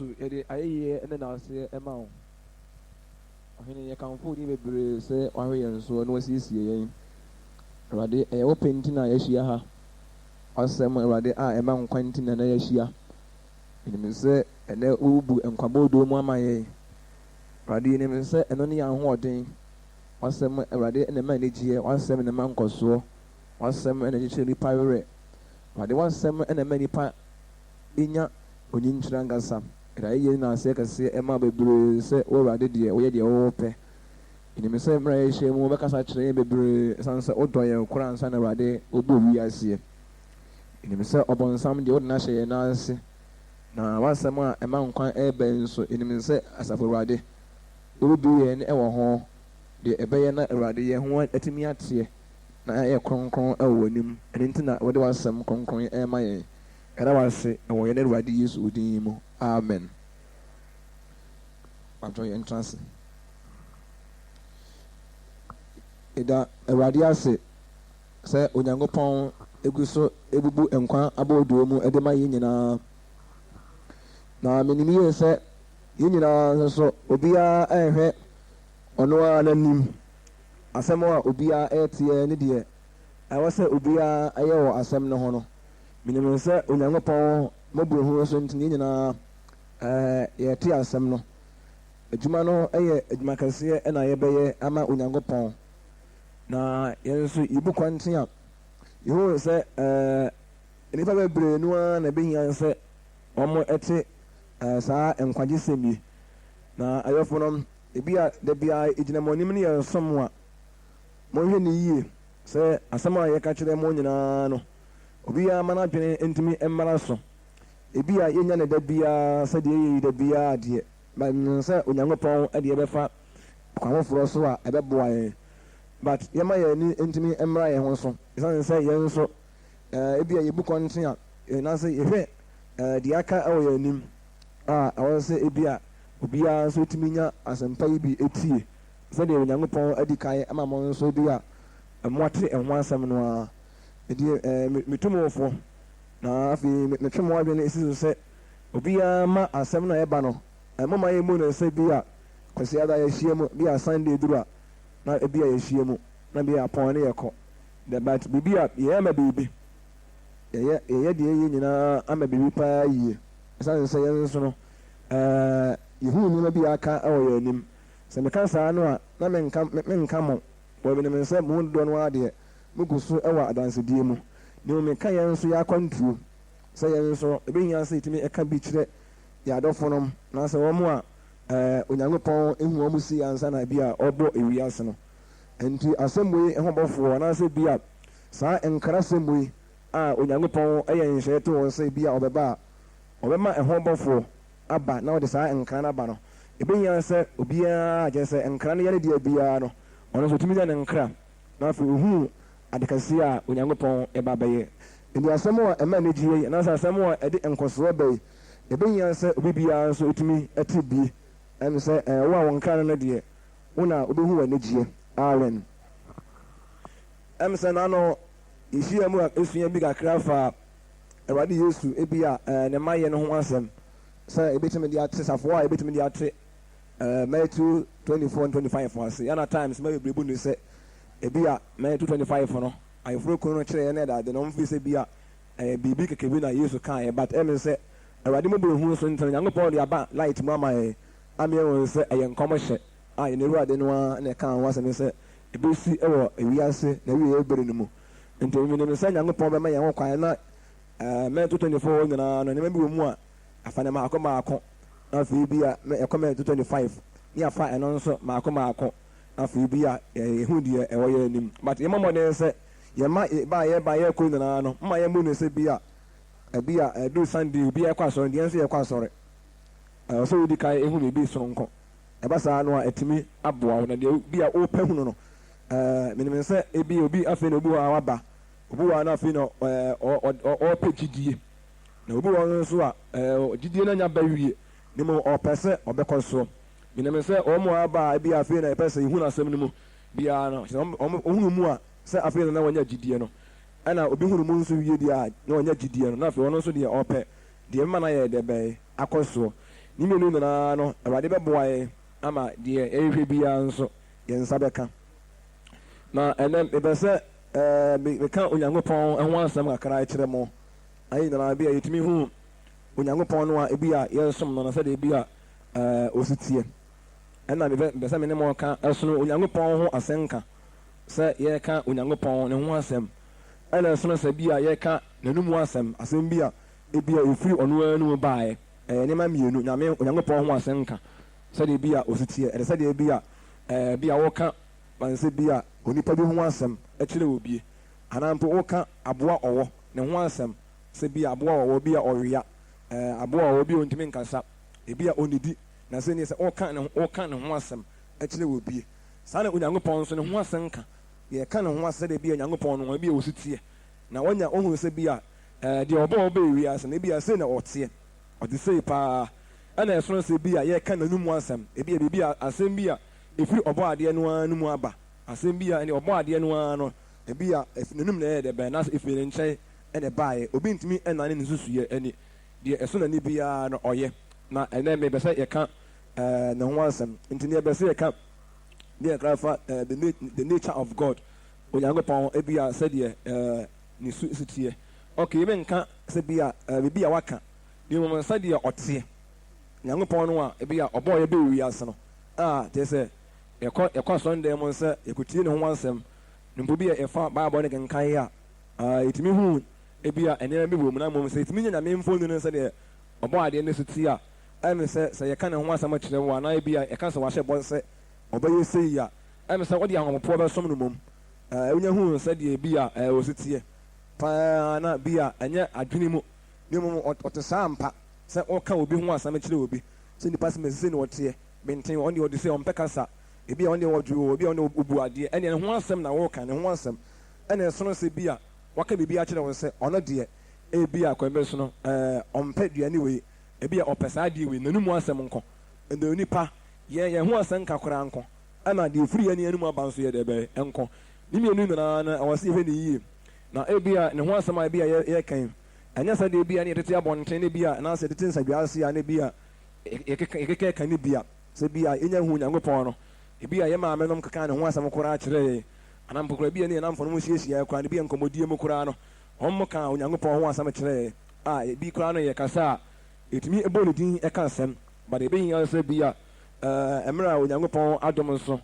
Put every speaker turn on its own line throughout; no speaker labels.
Yesu yɛde ayɛyie ne n'ase ɛma wo ɔhene yɛkamfo ne bebree sɛ wahwɛ yɛn so na wasiesie yɛn Awurade ɛyɛ wo pɛ nti na yɛahyia ha ɔsɛm Awurade a ɛma nkwa nti na yɛahyia ɛnim sɛ ɛnɛ wobu nkwabɔɔdo mu ama yɛn Awurade yɛnim sɛ ɛno ne yɛ ahoɔden ɔsɛm Awurade na ɛma anigyeɛ ɔsɛm na ɛma nkɔsoɔ ɔsɛm na ɛkyekyere nipa werɛ Awurade ɔsɛm na ɛma nipa ɛnya onyinkyerɛ ankasa ɛda yɛyɛ na ase kɛseɛ ɛma bebree sɛ wo Awurade deɛ woyɛ deɛ wɔpɛ ɛnim sɛ mmerɛ yɛhyɛ mu bɛkasa kyerɛ yɛn bebree ɛsiane sɛ wodɔ yɛn koraa ansa na Awurade wobɔ wiaseɛ ɛnim sɛ ɔbɔnsam deɛ wode no ahyɛ yɛn nan ase na wasɛm a ɛma nkwa ɛɛbɛ nso ɛnim sɛ asafo Awurade wobɛbu yɛn ɛwɔ ho deɛ ɛbɛyɛ na Awurade yɛn ho atumi ateɛ na ɛyɛ kronkron ɛwɔ w'anim ɛno nti na wode wasɛm kronkron ɛɛma yɛn ɛda wase ɛwɔ yɛn Awurade Yesu din mu amen patro yɛn trance ɛda Awurade ase sɛ Onyankopɔn egu so ebubu nkwa abɔɔdoɔ mu ɛde ma yɛn nyinaa na menim yie sɛ yɛn nyinaa nso obiara ɛrehwɛ ɔno ara n'anim asɛm a obiara ɛreteɛ ne deɛ ɛwɔ sɛ obiara ɛyɛ wɔ asɛm no ho no menim sɛ Onyankopɔn mmɔborɔ ho so nti yɛn nyinaa yɛte asɛm no adwuma no ɛyɛ adwuma kɛseɛ ɛna yɛbɛyɛ ama Onyankopɔn na yɛn nso yɛbu kwanten a yɛhu sɛ nnipa bebree no ara na ɛbɛhia sɛ wɔn ɛte saa nkwagyesɛm yi na ayɔfo no ebi a da biara ɛgyina mo anim ne yɛ som a monhwɛ ne yie sɛ asɛm a yɛka kyerɛ mo nyinaa no obiara ma n'adwene ntumi mmara so ebi a yɛnya ne da biara sɛdeɛ yɛyi da biara adeɛ bɛn sɛ Onyankopɔn ɛdeɛ bɛfa kwan foforɔ so a ɛbɛboa yɛn but yɛma yɛn ani ntumi mmara yɛn ho so ɛsiane sɛ yɛn nso ebi a yɛbu kɔnten a yɛnase yɛhwɛ deɛ aka ɛwɔ yɛn anim a ɛwɔ sɛ ebi a obiara nso tumi nya asɛmpa yi bi etie sɛdeɛ Onyankopɔn adi kae ama mo nso bi a mmoate ɛho asɛm no a ɛdi metumfoɔ na afei metwe mo adwene esi so sɛ obiara ma asɛm no a ɛba no moma yɛ mu no sɛ bi a kwasi ada yɛhyia mu bi a Sunday duru a na ebi a yɛhyia mu na bi a pɔn ne yɛkɔ but biribi a yɛyɛ ama biribi yɛyɛ deɛ yɛyɛ nyinaa ama biribi paa yie ɛsiane sɛ yɛn nso no yɛhu nneɛma bi aka ɛwɔ yɛn anim sɛ meka saa no a na menka mo wɔ menim sɛ mo dodoɔ no adeɛ mugu so ɛwɔ adansedie mu ne meka yɛn nso yɛ akwantuo sɛ yɛn nso ɛbɛhia sɛ yɛtumi ɛka bi kyerɛ yɛ adɔfo nom na sɛ wɔn a Onyankopɔn ehu wɔn si ansa na bi a ɔbɔ ewiase no nti asɛm yi ɛho bɔfoɔ anaasɛ bi a saa nkara asɛm yi a Onyankopɔn ɛyɛ nhyɛ to wɔn sɛ bi a ɔbɛba a ɔbɛma ɛho bɔfoɔ aba na ɔde saa nkara no aba no ɛbɛhia sɛ obiara agyɛ sɛ nkara no yɛ ne deɛ biara no ɔno nso tumi yɛ ne nkra na afei ohu adekɛseɛ a Onyankopɔn ɛba bɛyɛ nti asɛm a ɛma ne gye yi anaasɛ asɛm a ɛde nkɔsoɔ bɛyi ɛbɛhia sɛ obi biara nso ɛtumi ɛte bie ɛno sɛ wo a wɔn nkra no deɛ wo na wobɛhu wɔ anigyeɛ amen ɛm sɛ naano yɛhyia mu a ɛsua bi kakra fa Awurade Yesu ebi a ne mayɛ no ho asɛm sɛ ɛbɛtumi de ate safoɔ a ɛbɛtumi de ate Matthew 24:25 ase yana times ma bebree bu ne sɛ ebi a Matthew 25 no ayɛforo kunu no kyerɛ yɛn na ɛda de na ɔmfi sɛ bi a biribi kɛkɛ bi na Yesu kaeɛ but ɛm sɛ Awurade mo buru hu so ntina Nyankopɔn de aba light mu ama yɛn amea wɔn sɛ ɛyɛ nkɔmhyɛ a yɛn Awurade no a na ɛka ho asɛm sɛ ɛbɛsi ɛwɔ ewiase na ewie ɛbɛrɛ no mu nti menim sɛ Nyankopɔn bɛma yɛn ho kwan na Matthew 24 nyinaa no nneɛma bi wɔ mu a afa ne maako na afei bi a ɛkɔ Matthew 25 ne afa ɛno nso maako na afei bi a yɛhu deɛ ɛwɔ yɛn anim but yɛma mmɔden sɛ yɛma ba yɛkɔ nyinaa no mma yɛmu ne sɛ bi a ɛdu Sunday bi ɛkɔ asɔre deɛ nso yɛkɔ asɔre ɔsɛ wodi kae ɛhu ne bi soronko ɛba saa no a ɛtumi aboa wo na deɛ bi a wopɛ hunu no menim sɛ ebi obi afei na obi wɔ a waba obi wɔ a na afei na ɔpɛ gyidie na obi wɔ nso a gyidie no nya ba wie ne mu ɔpɛ sɛ ɔbɛkɔ soɔ menim sɛ ɔmo aba a bi afei na ɛpɛ sɛ ihu na asɛm no mu biara no ɔhunu mu a sɛ afei na wɔnya gyidie no ɛna obi hunu mu nso wie deɛ a na wɔnya gyidie no na afei ɔno nso deɛ ɔpɛ deɛ mma na yɛ dɛ bɛyɛ akɔ soɔ ni mmienu nyinaa no awurade bɛboa yɛn ama deɛ ɛrehwɛ biara nso yɛn nsa bɛka na ɛnɛ mepɛ sɛ meka onyankopɔn ho asɛm kakra kyerɛ mo ayi nyinaa bi a yɛtumi hu onyankopɔn no a ebi a yɛsom no na sɛdeɛ ebi a osi tie ɛna mepɛ sɛ me ne mo ka ɛsono onyankopɔn ho asɛnka sɛ yɛka onyankopɔn ne ho asɛm ɛna ɛsono sɛ bi a yɛka n'anum asɛm asɛm bi a ebi a efiri ɔno anum baeɛ nneɛma mmienu nyame onyankopɔn ho asɛnka sɛdeɛ bi a osi tie ɛde sɛdeɛ bi a wɔka bansɛ bi a onipa bi ho asɛm ɛkyerɛ wɔ bie anaa mpo wɔka aboa ɔwɔ ne ho asɛm sɛ bi a aboa ɔwɔ bi a ɔwea aboa ɔwɔ bi a ontumi nkasa ebi a onidi na sɛ ne sɛ wɔka ne ho asɛm ɛkyerɛ wɔ bie saa na onyankopɔn nso ne ho asɛnka yɛka ne ho asɛ sɛdeɛ bi a onyankopɔn no bi a osi tie na wɔnya ohun sɛ bi a deɛ ɔbɔ wiase na ebi a sɛ na ɔteɛ ɔde sei paa ɛna ɛsono sɛ bi a yɛka n'anum asɛm ebi a biribi a asɛm bi a efiri ɔbɔ adeɛ no ara no mu aba asɛm bi a ɛne ɔbɔ adeɛ no ara no ebi a n'anum na ɛyɛ dɛ bɛn na efiri ne nkyɛn ɛna baeɛ obi ntumi ɛnane ne nsusuyɛ ɛni deɛ ɛso n'ani biara no ɔyɛ na ɛnɛ mɛ bɛsɛ yɛka ne ho asɛm nti ne bɛsɛ yɛka deɛ krafa the nature of God onyankopɔn ebi a sɛdeɛ ne su tie okay ebe nka sɛ bi a bibi a waka ne mu sɛdeɛ ɔteɛ onyankopɔn no a ebi a ɔbɔ yɛ bɛ wiase no a kyerɛ sɛ yɛkɔ sɔndan mu sɛ yɛkɔtie ne ho asɛm ne mpo bi a yɛfa baabɔ ne kenkan a yɛtumi hu ebi a ɛnɛɛma bi wɔ mu na mmom sɛ yɛtumi nya nyame mfoni no sɛdeɛ ɔbɔ adeɛ no so ti a ɛne sɛ yɛka ne ho asɛm akyerɛ wo anaa ebi a yɛka sɛ wahyɛ bɔ sɛ ɔbɛyɛ sei a ɛne sɛ wɔde ahopopoɔ bɛsom no mmom wonya hu sɛdeɛ bi a ɔsi tie paa na bi a ɛnyɛ adwene mu ne mmom ɔte saa mpa sɛ ɔka obi ho asɛm akyerɛ obi sɛ nipa sɛ mesese ne wɔteɛ benten ɔne ɔde sɛ ɔmpɛ kasa ebi a ɔne wɔdwo obi a ɔne obu adeɛ ɛne ne ho asɛm na wɔka ne ho asɛm ɛne ɛsono sɛ bi a waka biribi akyerɛ wo sɛ ɔno deɛ ebi a kɔmɛ so no ɔmpɛ duane wei ebi a ɔpɛ saa adeɛ wei n'anum asɛm nkɔ ɛnna onipa yɛn ho asɛm kakora nkɔ ɛna deɛ efiri yɛn anum aba nso yɛ dɛ bɛyɛ nkɔ ne mmienu nyinaa no ɛwɔ sɛ yɛhwɛ ne yie na ebi a ne ho asɛm a ebi a yɛkan ɛnyɛ sɛ deɛ ebi a ne yɛtete abɔnten ne bi a anaasɛ yɛtete nsadwa ase a ne bi a yɛkeka ka ne bi a sɛ bi a yɛnya hu nyankopɔn no ebi a yɛ maame nom keka ne ho asɛm koraa kyerɛ yɛ anam pokora bi a ne yɛnamfo no mu hyiahyia koraa ne bi a nkɔmmɔdie mu koraa no ɔmo ka onyankopɔn ho asɛm kyerɛ yɛ a ebi koraa no yɛ kasa a ɛtumi ɛbɔ ne din ɛka asɛm but ɛbɛhia sɛ bi a mmerɛ a onyankopɔn adom nso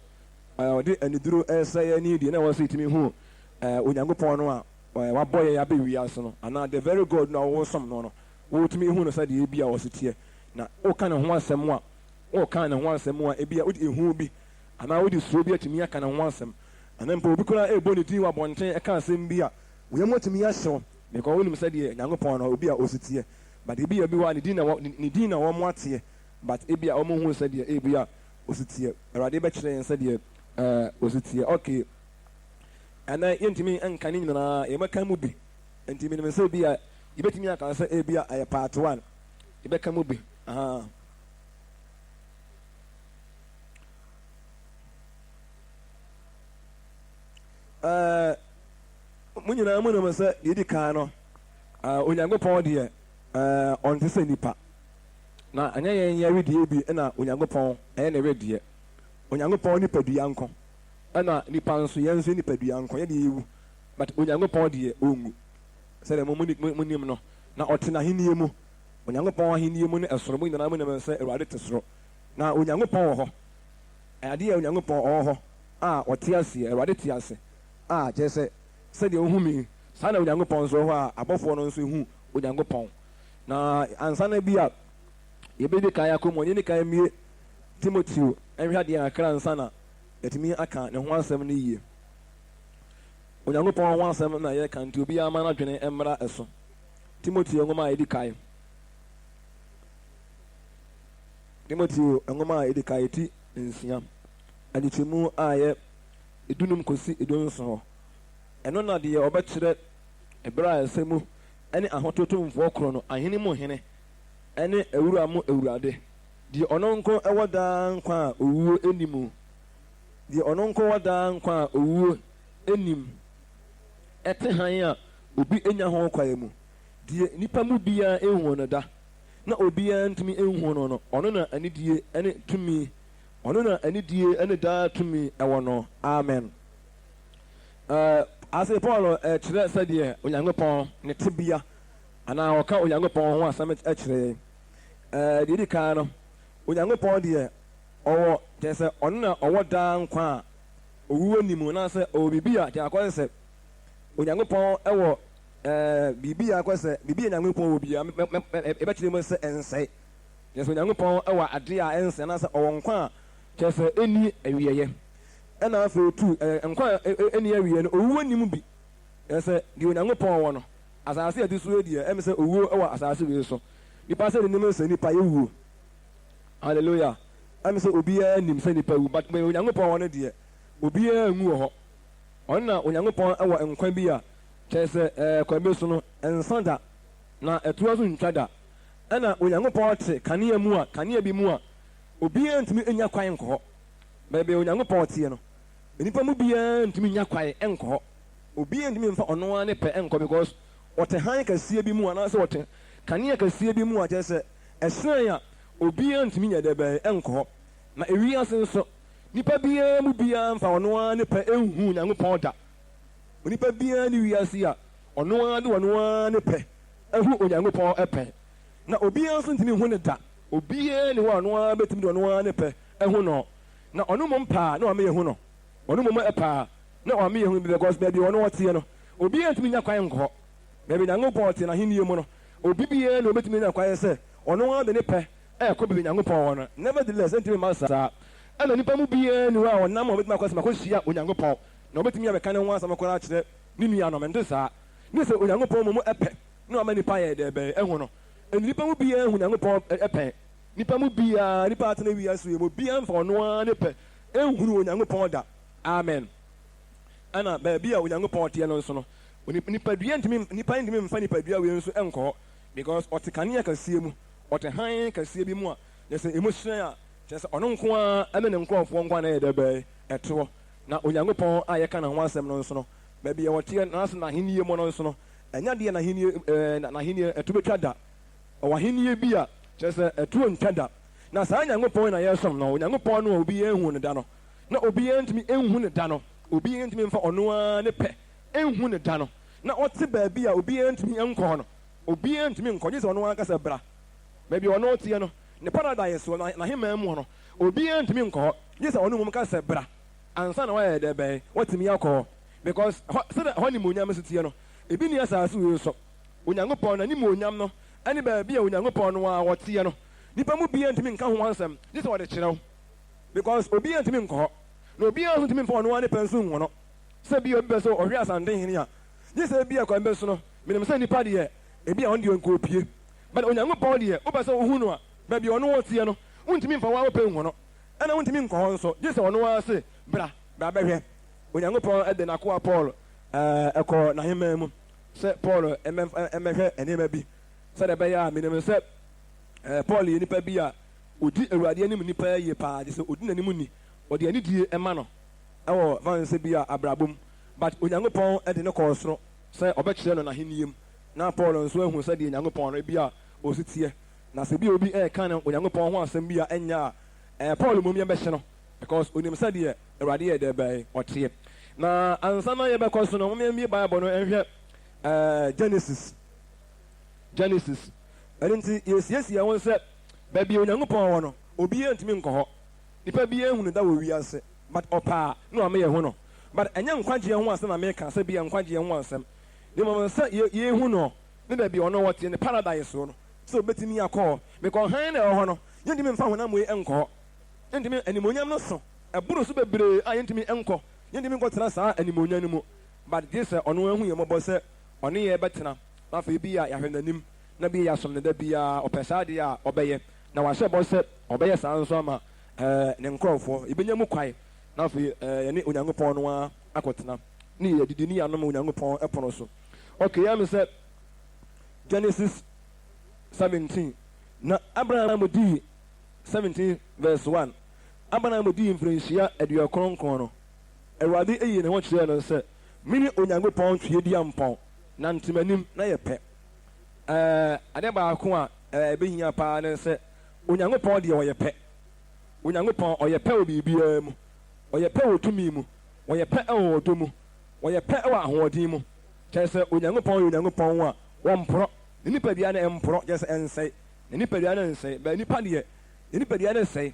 ɔde aniduro ɛsɛ yɛ ne deɛ na ɛwɔ sɛ ɛtumi hu onyankopɔn no a wabɔ yɛ abɛ wiase no anaa the very God na wɔsom no no wɔtumi hu no sɛdeɛ bi a wɔse teɛ na woka ne ho asɛm a ebi a wode ehu bi anaa wode suro bi atumi aka ne ho asɛm anaa mpa obi koraa ɛbɔ ne din wɔ abɔnten ɛka asɛm bi a wɔyɛ mu atumi ahyɛw because wonim sɛdeɛ nyankopɔn no obi a ɔsi teɛ but ebi a bi wɔ ne din na wɔn ateɛ but ebi a wɔn hu sɛdeɛ ebi a ɔsi teɛ awurade bɛkyerɛ yɛn sɛdeɛ ɔsi teɛ okay ɛnna yɛntumi nka ne nyinaa yɛbɛka mu bi ntumi nim sɛ bi a yɛbɛtumi aka sɛ ebi a ɛyɛ part 1 yɛbɛka mu bi mu nyinaa mu nim sɛ yɛdi kan no onyankopɔn deɛ ɔnte sɛ nipa na ɛnyɛ yɛn yɛredeɛ bi ɛna onyankopɔn ɛyɛ ne redeɛ onyankopɔn nipadua nkɔ ɛna nipa nso yɛn nso nipadua nkɔ yɛde yɛwu but onyankopɔn deɛ ɔngu sɛdeɛ mu nim no na ɔte n'ahenni mu onyankopɔn ahenni mu ne ɛsoro mu nyinaa mu nim sɛ awurade te soro na onyankopɔn wɔ hɔ adeɛ a onyankopɔn ɔwɔ hɔ a ɔte aseɛ awurade te ase a kyerɛ sɛ sɛdeɛ ohu mi saa na onyankopɔn nso hɔ a abɔfoɔ no nso hu onyankopɔn na ansa na bi a yɛbɛdi kan akɔ mu ɔnyɛ kan mie timoteo ɛnhwɛ adeɛ akra nsa na yɛtumi aka ne ho asɛm no yie onyankopɔn ho asɛm na yɛka nti obiara ama no adwene mmra ɛso timoteo nwoma a yɛdi kan timoteo nwoma a yɛdi kan ti nsia adekyɛmu a yɛ edunum kɔsi edunson hɔ ɛno na deɛ ɔbɛkyerɛ ɛberɛ a ɛsɛ mu ɛne ahototomfoɔ korɔ no ahene mu hene ɛne awura mu awurade deɛ ɔno nko ɛwɔ daa nkwa a owuo anim deɛ ɔno nko wɔ daa nkwa a owuo anim ɛte han a obi anya ho kwae mu deɛ nipa mu biara ehu no da na obiara ntumi ehu no ɔno na anidie ɛne tumi ɔno na anidie ɛne daa tumi ɛwɔ no amen. Ase Paul kyerɛ sɛdeɛ Onyankopɔn ne tebea anaa ɔka Onyankopɔn ho asɛm kyerɛ deɛ di kan no Onyankopɔn deɛ ɔwɔ kyerɛ sɛ ɔno na ɔwɔ daa nkwa a owuo nim anaasɛ ɔwɔ biribi a kyerɛ akɔyɛ sɛ Onyankopɔn ɛwɔ biribi a akɔyɛ sɛ biribi a Onyankopɔn wɔ bia ɛbɛkyerɛ mu sɛ ɛnsɛe kyerɛ sɛ Onyankopɔn ɛwɔ adeɛ a ɛnsɛe anaasɛ ɔwɔ nkwa a kyerɛ sɛ ɛnni awieeɛ ɛna afei tu nkwa ɛnni awieeɛ no owuo nim bi kyerɛ sɛ deɛ Onyankopɔn wɔ no asase a ɛde so deɛ ɛmɛ sɛ owuo ɛwɔ asase wei so nipa sɛ ne nim sɛ nipa yɛwuo hallelujah ɛmɛ sɛ obiara nim sɛ nipa wu but Onyankopɔn wɔ no deɛ obiara nwu wɔ hɔ ɔno na Onyankopɔn ɛwɔ nkwa bi a kyerɛ sɛ kwabe so no nsa da na ɛtoa so ntwa da ɛna Onyankopɔn te kanea mu a kanea bi mu a obiara ntumi nya kwan nkɔ hɔ baabi Onyankopɔn teɛ no nipa mu biara ntumi nya kwan nkɔ hɔ obiara ntumi mfa ɔno ara ne pɛ nkɔ because ɔte han kɛseɛ bi mu anaasɛ ɔte kanea kɛseɛ bi mu a kyerɛ sɛ ɛsɛn a obiara ntumi nya dɛbɛɛ nkɔ hɔ na ewiase nso nipa biara mu biara mfa ɔno ara ne pɛ nhu Onyankopɔn da onipa biara ne wiase a ɔno ara de ɔno ara ne pɛ ehu Onyankopɔn ɛpɛ na obiara nso ntumi hu ne da obiara ne hɔ ɔno ara betumi de ɔno ara ne pɛ ehu no na ɔno mom paa na ɔme yɛhu no ɔno mom ɛpaa na ɔme yɛhu because baabi ɔno ɔteɛ no obiara ntumi nya kwan nkɔ hɔ baabi Onyankopɔn te n'ahenni mu no obi biara na obetumi nya kwan sɛ ɔno ara de ne pɛ ɛkɔ baabi Onyankopɔn wɔ no nevertheless ntumi ma saa ɛna nipa mu biara ni hɔ a ɔnam a obetumi akɔ sɛ makɔhyia Onyankopɔn na obetumi abɛka ne ho asɛm akɔra akyerɛ ne nuanom nte saa ne sɛ Onyankopɔn mu ɛpɛ na ɔma nipa yɛ dɛbɛɛ ɛho no ɛna nipa mu biara hu Onyankopɔn ɛpɛ nipa mu biara nipa atena wiase yɛ mu biara mfa ɔno ara ne pɛ ɛnhunu Onyankopɔn da amen ɛna baabi a Onyankopɔn teɛ no nso no nipadua ntumi mfa nipadua wei nso ɛnkɔ hɔ because ɔte kanea kɛseɛ mu ɔte han kɛseɛ bi mu a yɛsɛ emu hyerɛn a kyerɛ sɛ ɔno nko ara ɛne ne nkurɔfoɔ nko ara na ɛyɛ dɛbɛɛ ɛtoɔ na Onyankopɔn a yɛka ne ho asɛm no nso no baabi a wɔteɛ n'ase n'ahenni mu no nso no ɛnya deɛ n'ahenni ɛto betwa da ɔwɔ ahenni bi a kyerɛ sɛ ɛto ntwa da na saa Onyankopɔn na yɛsom no Onyankopɔn no a obiara ehu ne da no na obiara ntumi ehu ne da no obiara ntumi mfa ɔno ara ne pɛ ehu ne da no na ɔte baabi a obiara ntumi nkɔ no obiara ntumi nkɔ gye sɛ ɔno ara kasa bra baabi a ɔno teɛ no ne paradise wɔ n'ahemman mu no obiara ntumi nkɔ hɔ gye sɛ ɔno mu kasa bra ansa na wayɛ dɛ bɛyɛ wɔtumi akɔ hɔ because sɛdeɛ hɔ nimonyam si teɛ no ebi ni asase wei so Onyankopɔn na nimonyam no ɛne baabi a Onyankopɔn no a wɔteɛ no nipa mu biara ntumi nka ho asɛm gye sɛ wɔde kyerɛw because obiara ntumi nkɔ hɔ na obiara nso ntumi mfa ɔno ara ne pɛ nso nhu no sɛ bi obi bɛ so ɔhwɛ asantehene a gye sɛ bi akwan bɛ so no menim sɛ nipa deɛ ebi a ɔno deɛ nkɔ opie but Onyankopɔn deɛ wopɛ sɛ wohu no a baabi ɔno wɔteɛ no wontumi mfa wa wopɛ nhu no ɛna wontumi nkɔ hɔ nso gye sɛ ɔno ara se bra bɛhwɛ Onyankopɔn ɛde n'akoa Paul ɛkɔ n'ahemman mu sɛ Paul ɛmɛhwɛ nneɛma bi sɛdeɛ ɛbɛyɛ a menim sɛ Paul yɛ nipa bi a odi Awurade anim nipa yie paa gye sɛ odi n'anim ni ɔde anidie ɛma no ɛwɔ vanse bi a abrabom but Onyankopɔn ɛde ne kɔɔ soro sɛ ɔbɛkyerɛ no n'ahenni mu na Paul nso ehu sɛdeɛ Onyankopɔn no bi a osi teɛ na sɛ bi obi ɛɛka no Onyankopɔn ho asɛm bi a ɛnya a Paul mom yɛ bɛhyɛ no because onim sɛdeɛ Awurade yɛ dɛ bɛyɛ ɔteɛ na ansa na yɛbɛkɔ so no wɔn yɛn Bible no ɛhwɛ Genesis ɛno nti yɛsiesie wɔn sɛ baabi Onyankopɔn wɔ no obiara ntumi nkɔ hɔ nipa biara ehunu da wɔ wiase but ɔpaa na wɔn yɛ ho no but ɛnyɛ nkwagyeɛ ho asɛm na meka sɛ bi yɛ nkwagyeɛ ho asɛm de mo sɛ yɛhu no ne baabi ɔno wɔteɛ ne paradise no sɛ obetumi akɔ hɔ because hann na ɛwɔ hɔ no yɛntumi mfa honam wei nkɔ hɔ yɛntumi animonyam no so ɛboro so bebree a yɛntumi nkɔ yɛntumi nkɔ tena saa animonyam no mu but gye sɛ ɔno ahu yɛ mmɔbɔ sɛ ɔne yɛ bɛtena na afei bi a yɛahwɛ n'anim na bi yɛ asom ne da biara ɔpɛ saa deɛ a ɔbɛyɛ na wahyɛ bɔ sɛ ɔbɛyɛ saa nso ama ne nkurɔfoɔ ebɛnya mu kwae na afei yɛne Onyankopɔn no a akɔtena ne yɛdidi ne yɛanom Onyankopɔn ɛpono so okay yɛm sɛ Genesis 17 na Abraham di 17 verse 1 Abraham di mfirinhyia aduɔkronkron no Awurade eyi ne ho kyerɛ no sɛ mene Onyankopɔn twe di ampɔn na ntemanim na yɛ pɛ ade baako a ɛbɛhia paa ne sɛ onyankopɔn deɛ ɔyɛ pɛ onyankopɔn ɔyɛ pɛ wɔ biribiara mu ɔyɛ pɛ wɔ tumi mu ɔyɛ pɛ wɔ ɔdɔ mu ɔyɛ pɛ wɔ ahoɔden mu kyerɛ sɛ onyankopɔn yɛ onyankopɔn a wɔmporɔ ne nipadua no ɛmporɔ kyerɛ sɛ ɛnsɛe ne nipadua no nsɛe bɛɛ nipa deɛ ne nipadua no nsɛe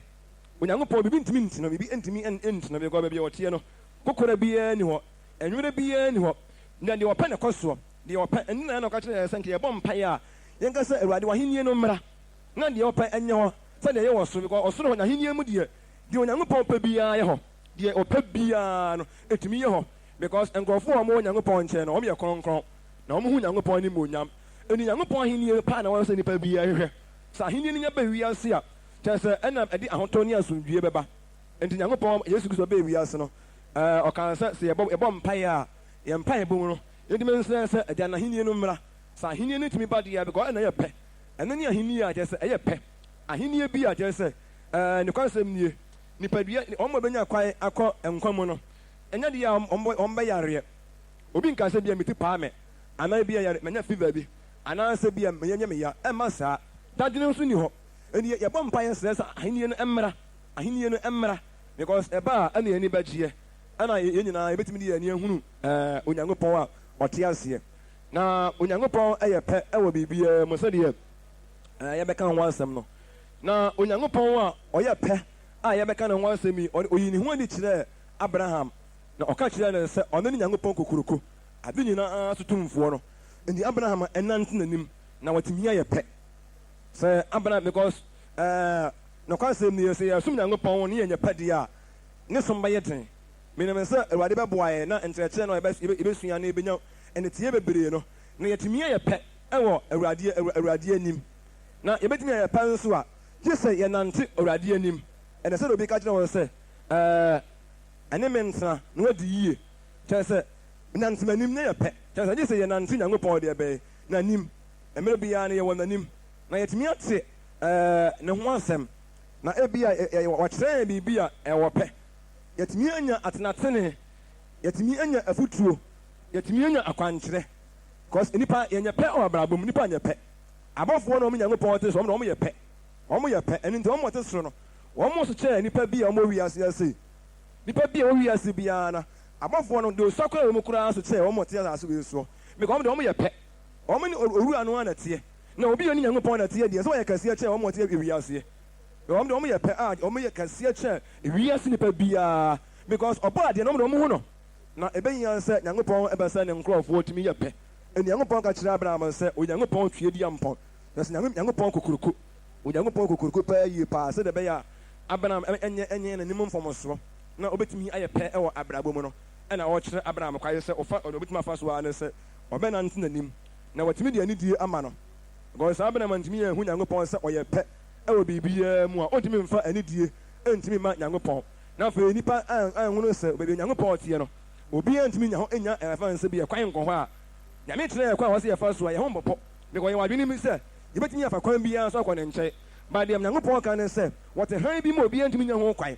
onyankopɔn bibi ntumi ntena bibi ntumi ntena bi kɔ baabi a wɔteɛ no kokora biara ni hɔ ɛnwere biara ni hɔ na deɛ wɔpɛ ne kɔ soɔ deɛ wɔpɛ ɛno na ɔka kyerɛ sɛ nka yɛbɔ mpaeɛ a yɛnka sɛ awurade w'ahennie no mmra na deɛ wɔpɛ ɛnyɛ hɔ sɛdeɛ ɛyɛ wɔ so because ɔsoro hɔ n'ahennie mu deɛ onyankopɔn pɛ biara yɛ hɔ deɛ ɔpɛ biara no ɛtumi yɛ hɔ because nkurɔfoɔ a wɔwɔ onyankopɔn nkyɛn no wɔn yɛ kronkron na wɔn ho onyankopɔn ne mu onyam ɛni nyankopɔn ahennie paa na wɔn sɛ nipa biara hwehwɛ sɛ ahennie no nyɛ bɛ wiase a kyerɛ sɛ ɛna ɛde ahotɔ ne asomdwie bɛba nti nyankopɔn yesu kristo bɛ wiase no ɔkan sɛ yɛbɔ mpaeɛ a yɛn mpaeɛ bɔ mu no yɛntumi nsɛ sɛ ɛde n'ahennie no mmra sɛ ahennie no tumi ba deɛ because ɛna yɛ pɛ ɛno ne ahennie a kyerɛ sɛ ɛyɛ pɛ ahennie bi a kyerɛ sɛ ne kwansɛm nie nipadua wɔn a bɛnya kwan akɔ nkwa mu no ɛnyɛ deɛ a wɔn bɛyareɛ obi nka sɛ bi a meti paa mɛ anaa bi a yare mɛnya fever bi anaasɛ bi a mɛnyɛ meya ɛmma saa dadene nso ni hɔ ɛni yɛbɔ mpaeɛ sɛ sɛ ahennie no mmra because ɛba a ɛna yɛn ani bɛgyeɛ ɛna yɛn nyinaa yɛbɛtumi de yɛn ani ahunu onyankopɔn a ɔte aseɛ na onyankopɔn ɛyɛ pɛ ɛwɔ biribiara mu sɛdeɛ yɛbɛka ho asɛm no na onyankopɔn a ɔyɛ pɛ a yɛbɛka ne ho asɛm yi oyi ne ho ani kyerɛɛ abraham na ɔka kyerɛ no sɛ ɔno ne nyankopɔn kokoroko ade nyinaa so tumfoɔ no nti abraham ɛnante n'anim na watumi ayɛ pɛ sɛ abraham because nokwasɛm ni sɛ yɛsom nyankopɔn ne yɛnyɛ pɛ deɛ a ne som bɛyɛ den menim sɛ awurade bɛboa yɛ na nkyerɛkyerɛ no yɛbɛsua no yɛbɛnya ɛneteɛ bebree no na yɛtumi ayɛ pɛ ɛwɔ awurade anim na yɛbɛtumi ayɛ pɛ nso a gye sɛ yɛnante awurade anim ɛnɛ sɛ obi ka kyerɛ wɔn sɛ ɛne me ntena na wadi yie kyerɛ sɛ nantem anim na yɛ pɛ kyerɛ sɛ gye sɛ yɛnante nyankopɔn deɛ bɛyɛ n'anim mmerɛ biara no yɛwɔ n'anim na yɛtumi ate ne ho asɛm na ebi a wɔkyerɛ yɛ biribi a ɛwɔ pɛ yɛtumi anya atenatene yɛtumi anya afutuo yɛtumi anya akwankyerɛ because nipa yɛnyɛ pɛ wɔ abrabɔ mu nipa nyɛ pɛ abɔfoɔ na wɔn nyankopɔn te so wɔn na wɔn yɛ pɛ ɛno nti wɔn mo te soro no wɔn mo so kyerɛ nipa bi a wɔn wi ase ase nipa bi a wɔn wi ase biara na abɔfoɔ no de osakɔ a wɔn koraa so kyerɛ wɔn mo te ase wɔ so because wɔn yɛ pɛ wɔn ne owura no ana teɛ na obi yɛ ne nyankopɔn na teɛ deɛ sɛ wɔyɛ kɛseɛ kyerɛ wɔn mo te wi ase wɔn yɛ pɛ a wɔn yɛ kɛseɛ kyerɛ wi ase nipa biara because ɔbɔ adeɛ na wɔn ho no na ɛbɛyɛ sɛ nyankopɔn ɛbɛsɛ ne nkorɔfoɔ tumi yɛ pɛ nyankopɔn ka kyerɛ abraham sɛ onyankopɔn tue di ampɔn na sɛ nyankopɔn kokoroko paa yie paa sɛ de bɛyɛ a abraham ɛnyɛ n'anim mfɔmsoɔ na obɛtumi ayɛ pɛ ɛwɔ abrabɔ mu no ɛna ɔkyerɛ abraham kwaeɛ sɛ obɛtumi afa so a ne sɛ ɔbɛnante n'anim na watumi de anidie ama no because abraham ntumi yɛ hu nyankopɔn sɛ ɔyɛ pɛ ɛwɔ biribiara mu a ɔntumi mfa anidie ɛntumi ma nyankopɔn na afei nipa anhunu sɛ baabi nyankopɔn teɛ no obiara ntumi nya ho nya ɛfa nsa bi ɛkwan nkɔ hɔ a nyame kyerɛ yɛ kwan a wɔsɛ yɛfa so a yɛ ho mbɔpɔ because yɛwɔ adwene mi sɛ yɛbɛtumi afa kwan biara so akɔ ne nkyɛn but deɛ nyankopɔn ka ne sɛ wɔte han bi mu obiara ntumi nya ho kwan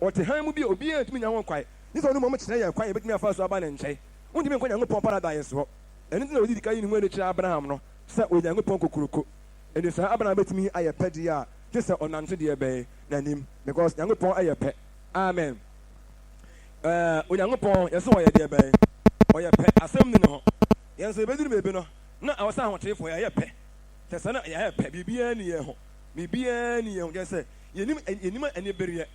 wɔte han mu bi obiara ntumi nya ho kwan ne sɛ ɔno mmom kyerɛ yɛ kwan yɛbɛtumi afa so aba ne nkyɛn wontumi nkɔ nyankopɔn paradise hɔ ɛno nti na ɔdi ka yi ne ho ani kyerɛ abraham no sɛ ɔyɛ nyankopɔn kokoroko ɛnti saa abraham bɛtumi ayɛ pɛ deɛ a gye sɛ ɔnante deɛ bɛyɛ n'anim because nyankopɔn ayɛ pɛ amen onyankopɔn yɛsɛ ɔyɛ deɛ bɛyɛ ɔyɛ pɛ asɛm ne hɔ yɛn nso yɛbɛduru baabi no na awɔ sɛ ahotefoɔ yɛyɛ pɛ kyɛ sɛ na yɛyɛ pɛ biribiara ni yɛn ho kyɛ sɛ yɛnim anibereɛ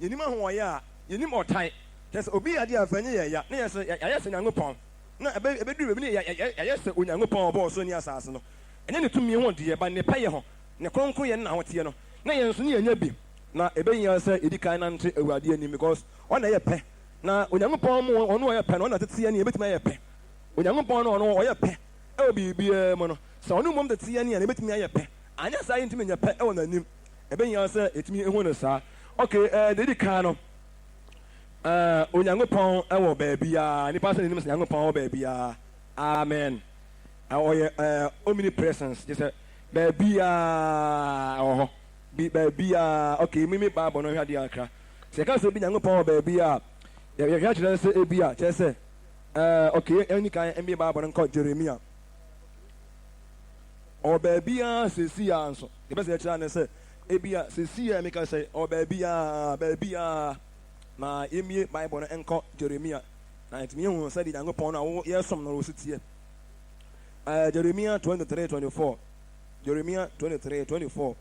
yɛnim ahoɔyɛ a yɛnim ɔtae kyɛ sɛ obi adeɛ afa nyɛ yɛya na yɛyɛ sɛ nyankopɔn na ɛbɛduru baabi ne yɛyɛ sɛ onyankopɔn ɔbɔɔ so ne asase no ɛnyɛ ne tumi ho deɛ ba ne pɛyɛ ho ne kronkron yɛn na ahoteɛ no na yɛn nso ne yɛnya bi na ɛbɛyia sɛ yɛdi kan nante awurade anim because ɔna yɛ pɛ na onyankopɔn mu ɔno ɔyɛ pɛ na ɔna teteɛ ne yɛbɛtumi ayɛ pɛ onyankopɔn no ɔno ɔyɛ pɛ ɛwɔ biribiara mu no sɛ ɔno mmom teteɛ ne a na yɛbɛtumi ayɛ pɛ anyɛ saa yɛntumi nyɛ pɛ ɛwɔ n'anim ɛbɛyia sɛ yɛtumi ehu no saa okay deɛ di kan no onyankopɔn ɛwɔ baabiara nipa sɛ n'anim sɛ onyankopɔn ɛwɔ baabiara amen ɔyɛ omnipresence gye sɛ baabiara ɛwɔ hɔ baabiara okay mimi baabɔ no hwɛ adeɛ akra sɛ yɛka sɛ obi nyankopɔn wɔ baabiara yɛka kyerɛ sɛ ebi a kyerɛ sɛ okay ɛni kan ɛmi baabɔ no nkɔ jeremia or baby, say, see, answer. The best chance say, Ebia, say, see, I make us say, or baby, my Amy, Bible, and call Jeremiah. And it's me who said it, I'm upon our yes, some no sit here. Jeremiah 23:24. Jeremiah 23:24.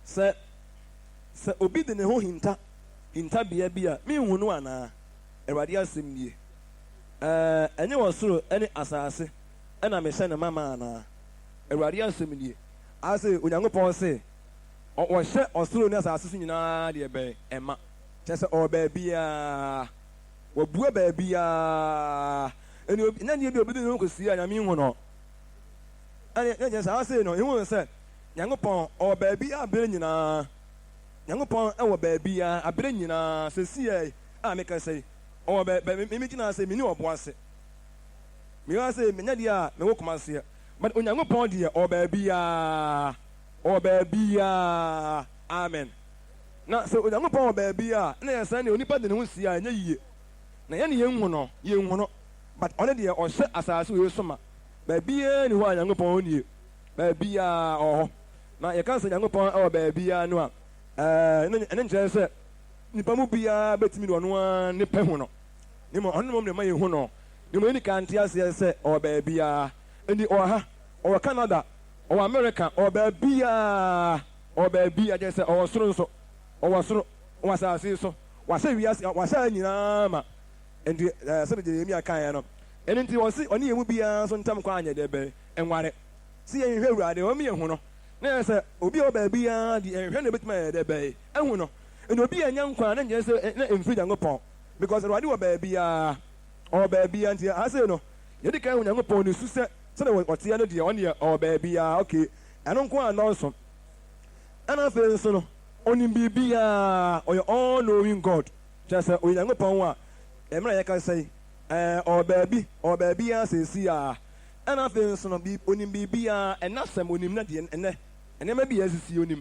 Say, obi de ne ho hinta bia me hunu ana Awurade asem nie enye wosoro ene asase ena me hye ne mama ana Awurade asem nie ase Onyankopɔn se wo hye osoro ne asase so nyina de be ema kyese o ba bia wo bua ba bia ene obi na ne bi obi de no kosi anyame hu no ene nye sa ase no ehu se Nyankopɔn o ba bia be nyina Nyankopɔn ewo baabi a abere nyina sesi a meka sei o ba me gina sei me ni obo ase me wa sei me nya dia me wo kuma ase but Onyankopɔn dia o baabi a amen na so Onyankopɔn o baabi a na yesa ne onipa de ne ho sia nya yiye na ye ne ye hu no but one dia o hye asase we soma baabi a ni ho Onyankopɔn nie baabi a o na ye kan se Onyankopɔn o baabi a no a ene nkyerɛ sɛ nipa mu bia betimi de ɔno a ne pɛ ho no ne mo ɔno mo ne ma ye hu no ne mo ni kan tia sɛ ɔ baabi a eni ɔha ɔ Canada ɔ America ɔ baabi a gye sɛ ɔ soro nso ɔ soro ɔ asase so wa sɛ wiase wa sɛ nyinaa ma enti sɛ de Jeremia kan ya no eni nti wɔ si ɔne ye mu bia so ntam kwa anya de bɛ enware si ye hwɛ Awurade ɔ me ye hu no na say obi o baabi a di ehwe na betima ya de bai ehu no ene obi anya nkwa na nje say na emfiri Nyankopɔn because Awurade wo baabi a o baabi a nti ase no ye di kan Nyankopɔn ne su se na wote ya no de on ye o baabi a okay eno nko anonso ana fe nso no onim bibi a o all knowing God just say o Nyankopɔn wa emra ye ka say o baabi a se si a ana fe nso no bi onim bibi a enasem onim na de ene ene ma bi asisi onim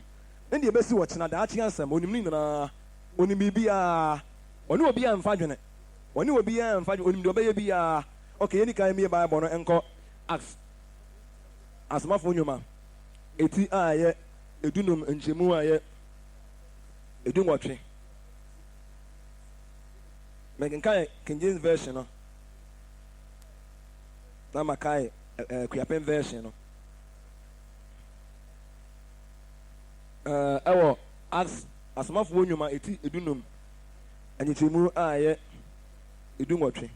ndi e besi wo kyena da akye ansam onim ni na onim bibia oni obi a mfa dwene onim de obeye bia okay yeni kan mi Bible no enko Acts asmafo nyoma eti aye edunum nchemu aye edunwotwe mekenkai King James version no na makai Kwarteng version no ewo Acts asmafo nyoma eti edunum anyitemu aye edunwotwe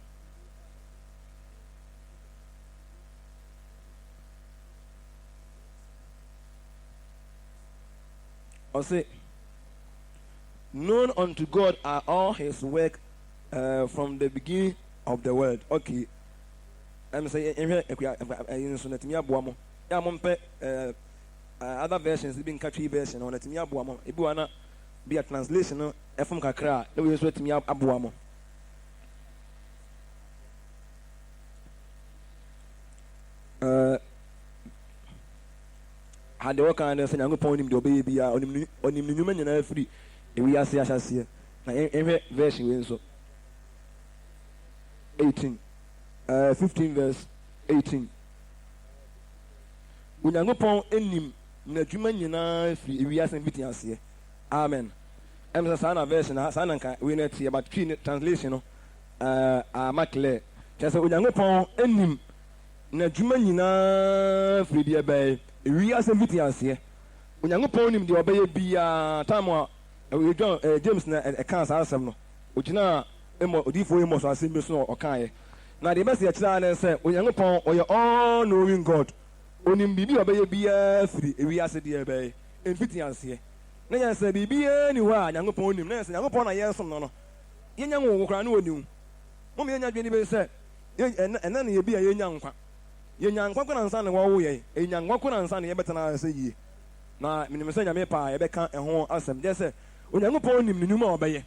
or say known unto God are all his work from the beginning of the world. Okay, I'm saying in so natimi aboa mo ya mo mpe other versions being country version on natimi aboa mo ebi wana be a translation no efum kakra e we so natimi aboa mo had the work and say Nyankopɔn nim de obey bia onim nyuma nyina free e wi ase ahyase na ehwe version we nso 15 verse 18 Nyankopɔn enim na dwuma nyina free e wi ase biti ase amen em sa na version sa na nka we na tie but tree translation no makle kyese Nyankopɔn enim na dwuma nyina free bia bai we as a vitianse Onyankopɔn nim de obeye bia time a John James na kan sa asem no ogina emo odifo emo so asem so o kan ye na de best ye kira na say Onyankopɔn oye all knowing God onim bibi obeye bia free we as de bai vitianse na yan say bibia ni ho a Onyankopɔn nim na say Onyankopɔn na ye som no yenya wo kra na onim mo me yenya dwene be say ena na ye bia yenya nkwa yenya nkwa na nsa na wo ye yenya nkwa na nsa na ye betana ase yie na minim se nyame pa ye beka eho asem je se Onyankopɔn nim ni nyuma obeye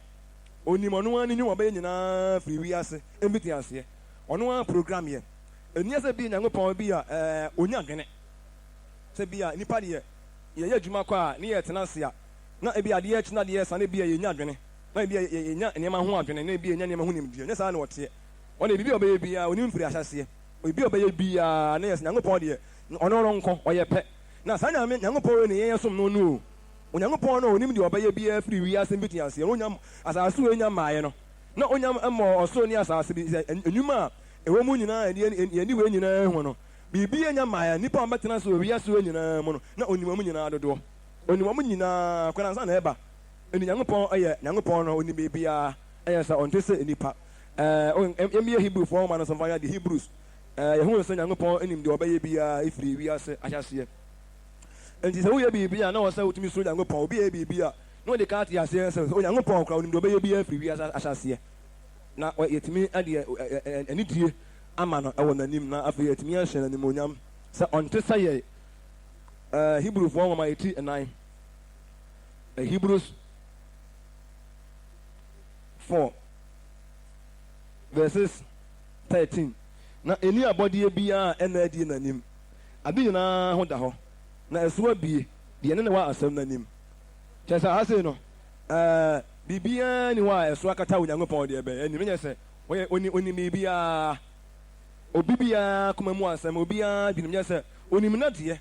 onim ono ani nyuma obeye nyina free wi ase embiti ase ono an program ye eni ase bi Onyankopɔn bi a onya dwene se bi a nipa de ye adwuma kwa ne ye tena ase a na e bi ade ye kyena de ye sa na bi a yenya dwene na bi a yenya enema ho adwene na bi yenya enema ho nimdie ne sa na wote one bibi obeye bi a onim free ahyase
obi obeye bia na yes Nyankopɔn de ɔno nko ɔyɛ pɛ na saa Nyankopɔn ne yɛn som no no Onyankopɔn no onim de obeye bia free wi asem bitia ase onyam asase onyam maaye no na onyam ɛmɔ ɔsoro ne asase bi enwuma ɛwɔ mu nyinaa yɛni we nyinaa ho no biribi enya maaye nipa ɔbɛtena so wi ase we nyinaa mu no na onimam nyinaa dodo onimam nyinaa kwana nsa na ɛba eni Nyankopɔn ɛyɛ Nyankopɔn no onim bibia ɛyɛ sa ɔnte sɛ nipa ɛmɛ Hebrew for man so fanya the Hebrews yehu sɛ Nyankopɔn enim de ɔbɛyɛ bia efiri wi ase ahyase enti sɛ woyɛ bibia na wɔ sɛ wotumi so Nyankopɔn obi yɛ bibia na wɔde ka ate ase sɛ Nyankopɔn kora onim de ɔbɛyɛ bia efiri wi ase ahyase na yɛtumi ade anidie ama no ɛwɔ n'anim na afei yɛtumi ahyɛ n'anim onyam sɛ ɔnte sɛ yɛ Hebrew for man yɛti 9 Hebrews 4 verses 13 na eni abɔdeɛ biara ɛna adi n'anim ade nyinaa ho da hɔ na ɛso abie deɛ ne wa asɛm n'anim kyɛ sɛ ase no biribiara ni hɔ a ɛso akata Onyankopɔn deɛ bɛyɛ anim nyɛ sɛ wɔyɛ onim biribiara obi biara koma mu asɛm obiara binom nyɛ sɛ onim na deɛ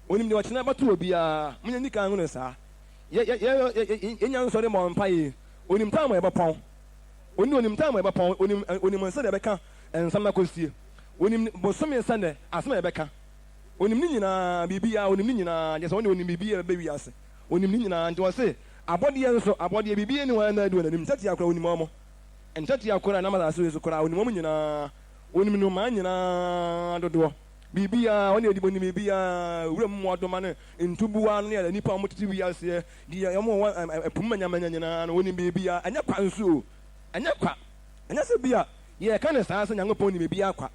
onim deɛ ɔkyena bɛto obiara munya nika ho no saa yɛnya nsɔre ma ɔmpa yi onim tam a yɛbɛpɔn onim tam a yɛbɛpɔn onim nsa deɛ bɛka nsɛm akɔsie onim bosome nsa dɛ asɛm a yɛbɛka onim ne nyinaa biribiara onim ne nyinaa gyɛ sɛ ɔne onim biribiara bɛwi ase onim ne nyinaa nti ɔse abɔdeɛ nso abɔdeɛ biribiara ne wɔn na adu n'anim ntɛte akora onim ɔmo ntɛte akora na masa so kora onim ɔmo nyinaa onim no maa nyinaa dodoɔ biribiara ɔne edi onim biribiara wura mu adoma ne ntubuwa ne yɛ nipa ɔmo tete wi ase deɛ ɔmo wɔ ɛpum manyamanya nyinaa no onim biribiara ɛnyɛ kwa nso ɛnyɛ kwa ɛnyɛ sɛ bia yɛka ne saa sɛ Nyankopɔn ne biribiara kwa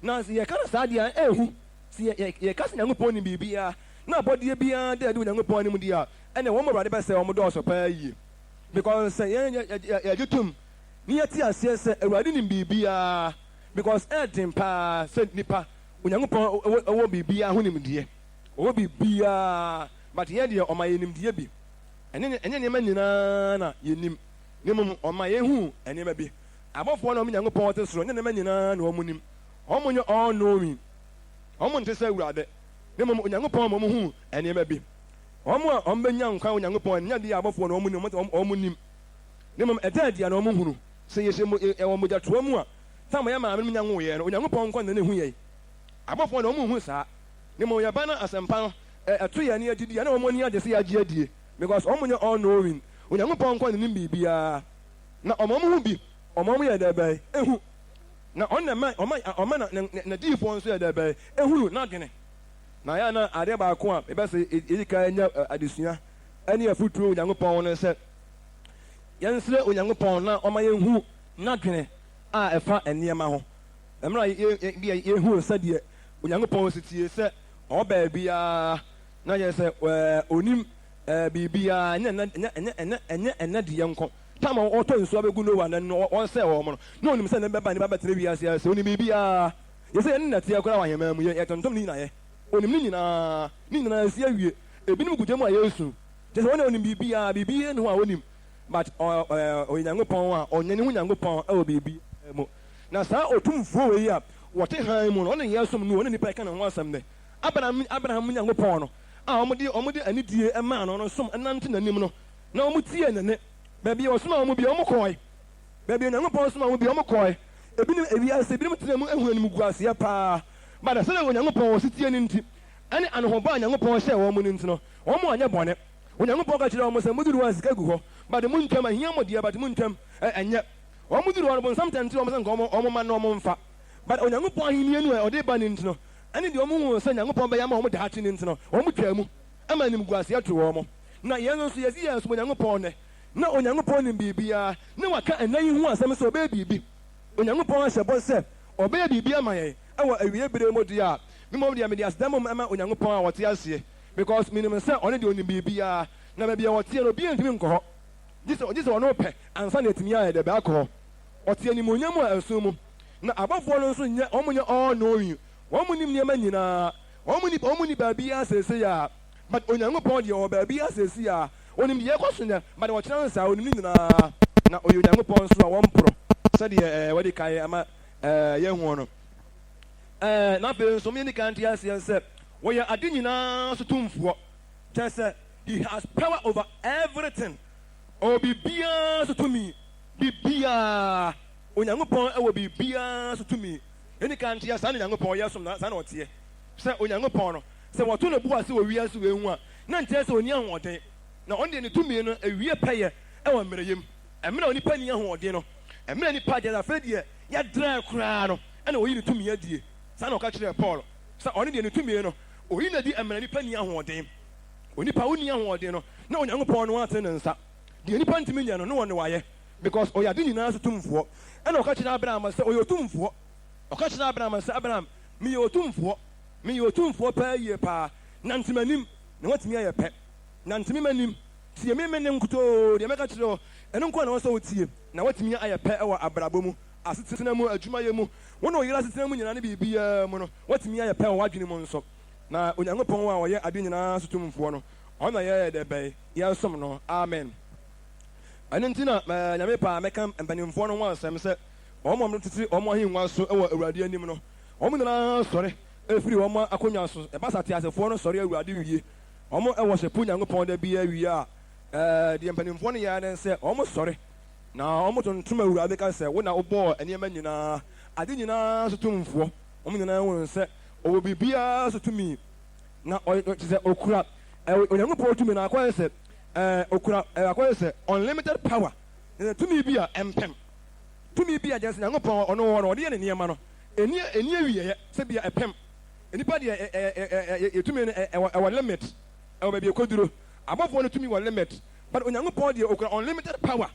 na yɛka ne saa deɛ ɛhu si yɛka sɛ Nyankopɔn ne biribiara na abɔdeɛ biara dɛ ɛde Nyankopɔn ne mu deɛ ɛnɛ wɔn Awurade bɛsɛ wɔn dɔɔso paa yie because sɛ yɛgye tom ne yɛte aseɛ sɛ Awurade ne biribiara because ɛden paa sɛ nipa Onyankopɔn ɛwɔ biribiara ho nimdeɛ ɔwɔ biribiara but yɛ deɛ ɔma yɛ nimdeɛ bi ɛne nneɛma nyinaa na yɛnim ne mu ɔma yɛhu nneɛma bi abɔfoɔ na ɔmo Nyankopɔn te soro ne nneɛma nyinaa na ɔmo nim ɔmo nyɛ all knowing ɔmo nte sɛ Awurade ne mu Onyankopɔn ma ɔmo hu nneɛma bi ɔmo a ɔmo bɛnya nkwa Onyankopɔn nya deɛ abɔfoɔ na ɔmo nim ɔmo nim ne mu ɛda deɛ na ɔmo hunu sɛ yɛhyɛ mu ɛwɔ mogyatoa mu a tam yɛ maame no nya nwoyɛ no Onyankopɔn nkwa na ne hu yɛ abɔfoɔ na ɔmo hu saa ne mu yɛba na asɛmpa no ɛto yɛ ne agyidi yɛ na ɔmo ani agye sɛ yɛagye adie because ɔmo nyɛ all knowing Onyankopɔn nkwa na nim biribiara na ɔmo hu bi ɔmo yɛ dɛ bɛyɛ ehu na ɔma na diifoɔ nso yɛ dɛ bɛyɛ ehuru na adwene na yɛ na adeɛ baako a ɛbɛsɛ edika nya adesua ɛne afutuo Onyankopɔn no sɛ yɛnsrɛ Onyankopɔn na ɔma yɛnhu na adwene a ɛfa nneɛma ho mmerɛ yɛhu sɛdeɛ Onyankopɔn si tie sɛ ɔbaa biara na yɛ sɛ onim biribiara ɛnyɛ ɛnɛ deɛ nkɔ tam a ɔtɔ nsuo abɛgu Noa na ɔnsɛ wɔn no na onim sɛ ne bɛba ne ba bɛtena wiase sɛ onim biribiara yɛsɛ yɛne nɛteɛ koraa wɔ ahɛmaa mu yɛtontom ne nyinaa onim ne nyinaa si awie ebinom gudwa mu a yɛsu kyɛ sɛ wɔne onim biribiara ne ho a onim but ɔyɛ Nyankopɔn a ɔnyɛ ne ho Nyankopɔn ɛwɔ biribi mu na saa otumfuo wei a wɔte han mu no ɔne yɛ som no ɔne nipa ɛka ne ho asɛm dɛ Abraham Nyankopɔn no a ɔmode anidie ɛmaa no som ɛnante n'anim no na ɔmo tie nene baabi a ɔsoma ɔmo bi ɔmo kɔɛ baabi a Onyankopɔn soma ɔmo bi ɔmo kɔɛ ebinom tena mu ehu anim gu aseɛ paa bada sɛ Onyankopɔn wɔ sitie ne nti ɛne anohoba a Nyankopɔn hyɛ wɔn mu ne nti no wɔn anyɛ bɔne Onyankopɔn ka kyerɛ wɔn sɛ muduru wɔn sika gu hɔ bade mu ntwam ahia mɔdeɛ bade mu ntwam ɛnyɛ wɔn muduru wɔn bɔnsam tɛnti wɔn sɛ nka wɔn ma na wɔn mfa bade Onyankopɔn ahenni nu a ɔde ba ne nti no ɛne deɛ wɔn hu sɛ Nyankopɔn bɛyɛ ama wɔn daakye ne nti no wɔn twa mu ama anim gu aseɛ to wɔn na yɛn nso yɛsi yɛn so Onyankopɔn nɛ na Onyankopɔn nim biribiara na waka ɛnan yi ho asɛm sɛ ɔbɛyɛ biribi Onyankopɔn ahyɛ bɔ sɛ ɔbɛyɛ biribi ama yɛn ɛwɔ awie bere mu deɛ a mmom deɛ mede aseda mu ɛma Onyankopɔn a wɔte aseɛ because minim sɛ ɔne deɛ ɔnim biribiara na baabi a wɔteɛ no obiara ntumi nkɔ hɔ gye sɛ ɔno pɛ ansa na atumi ayɛ dɛ bɛakɔ hɔ ɔte animonyam a ɛso mu na abɔfoɔ no nso nyɛ ɔmo nyɛ all knowing wɔn mu nim nneɛma nyinaa wɔn mu ni baabiara sɛsɛ a but Onyankopɔn deɛ ɔwɔ baabiara sɛsɛ a onim deɛ ɛkɔ so nyɛ but wɔkyerɛ no saa onim ne nyinaa na ɔyɛ Onyankopɔn nso a wɔmporo sɛdeɛ wɔde kae ama yɛhu no na afei nso mi ni kan ti ase sɛ wɔyɛ ade nyinaa so tumfoɔ kyerɛ sɛ he has power over everything ɔwɔ biribiara so tumi biribiara onyankopɔn ɛwɔ biribiara so tumi ɛni kan ti ase saa na onyankopɔn yɛ som na saa na ɔteɛ sɛ onyankopɔn no sɛ wɔto ne bo ase wɔ wiase wɔ ehu a na nkyɛn sɛ oni ahoɔden na ɔno deɛ ne tumi no ewie pɛyɛ ɛwɔ mmerɛ yam mmerɛ onipa ni ahoɔden no mmerɛ nipa deɛ afɛ deɛ yɛdrɛ koraa no ɛna oyi ne tumi adie saa na ɔka kyerɛ paul sɛ ɔno deɛ ne tumi no oyi na di mmerɛ nipa ni ahoɔden onipa wo ni ahoɔden no na onyankopɔn no ate ne nsa deɛ nipa ntumi nyɛ no ne wɔn ne wayɛ because ɔyɛ ade nyinaa so tumfoɔ ɛna ɔka kyerɛ abraham sɛ ɔyɛ otumfoɔ ɔka kyerɛ abraham sɛ abraham meyɛ otumfoɔ paa yie paa nantema nim na watumi ayɛ pɛ nantemi m'anim tie me ne nkutoo deɛ mɛka kyerɛ ɔ ɛno nkoa na wɔ sɛ wotie na watumi ayɛ pɛ ɛwɔ abrabɔ mu asetena mu adwumayɛ mu wɔn a ɔyera asetena mu nyinaa ne biribiara mu no watumi ayɛ pɛ wɔ w'adwene mu nso na onyankopɔn a ɔyɛ ade nyinaa so tumfoɔ no ɔno na yɛyɛ dɛ bɛyɛ yɛsom no amen ɛno nti na nyame paa mɛka mpanimfoɔ no ho asɛm sɛ ɔmo no tete ɔmo ahengua so ɛwɔ awurade anim no ɔmo nyinaa sɔre ɛfiri ɔmo akonnwa so ɛba sa te asefoɔ no sɔre awurade wie ɔmo ɛwɔ hyɛpo nyankopɔn da bi awie a deɛ mpanimfoɔ no yɛa ne sɛ ɔmo sɔre na ɔmo tontom awurade ka sɛ wo na wobɔɔ nneɛma nyinaa ade nyinaa so tumfoɔ ɔmo nyinaa hu sɛ ɔwɔ biribiara so tumi na sɛ ɔkura onyankopɔn tumi na akɔyɛ sɛ ɔkura akɔyɛ sɛ unlimited power tumi bi a ɛmpɛm tumi bi a gyɛ sɛ nyankopɔn ɔno wɔ no ɔde yɛ ne nneɛma no ɛni awieɛ sɛ bia ɛpɛm nipa deɛ yɛtumi no ɛwɔ limit ɛwɔ baabi ɛkɔduro abɔfoɔ no tumi wɔ limit but onyankopɔn deɛ ɔkura unlimited power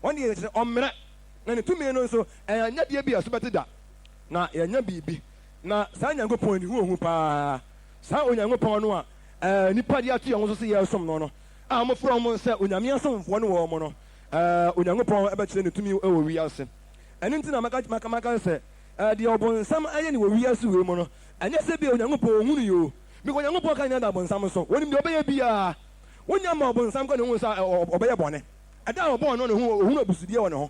wɔn deɛ yɛkyerɛ ɔmmerɛ na ne tumi no nso ɛnyɛ deɛ bi a so bɛte da na yɛnyɛ biribi na saa nyankopɔn ni hu ohu paa saa onyankopɔn no a nipa deɛ ato yɛn ho so sɛ yɛsom no no a wɔfrɛ wɔn sɛ onyame asomfoɔ no wɔ wɔn no onyankopɔn ɛbɛkyerɛ ne tumi wɔ wiase ɛno nti na maka sɛ deɛ ɔbɔnsam ayɛ ne wɔ wiase wei mu no ɛnyɛ sɛ bia onyankopɔn ohunu yi o because onyankopɔn ka nyina da ɔbɔnsam so wɔnim deɛ ɔbɛyɛ biara wonya ma ɔbɔnsam kɔ ne ho sɛ ɔbɛyɛ bɔne ɛda a ɔbɔɔ no ne ho ohunu abusudeɛ wɔ ne ho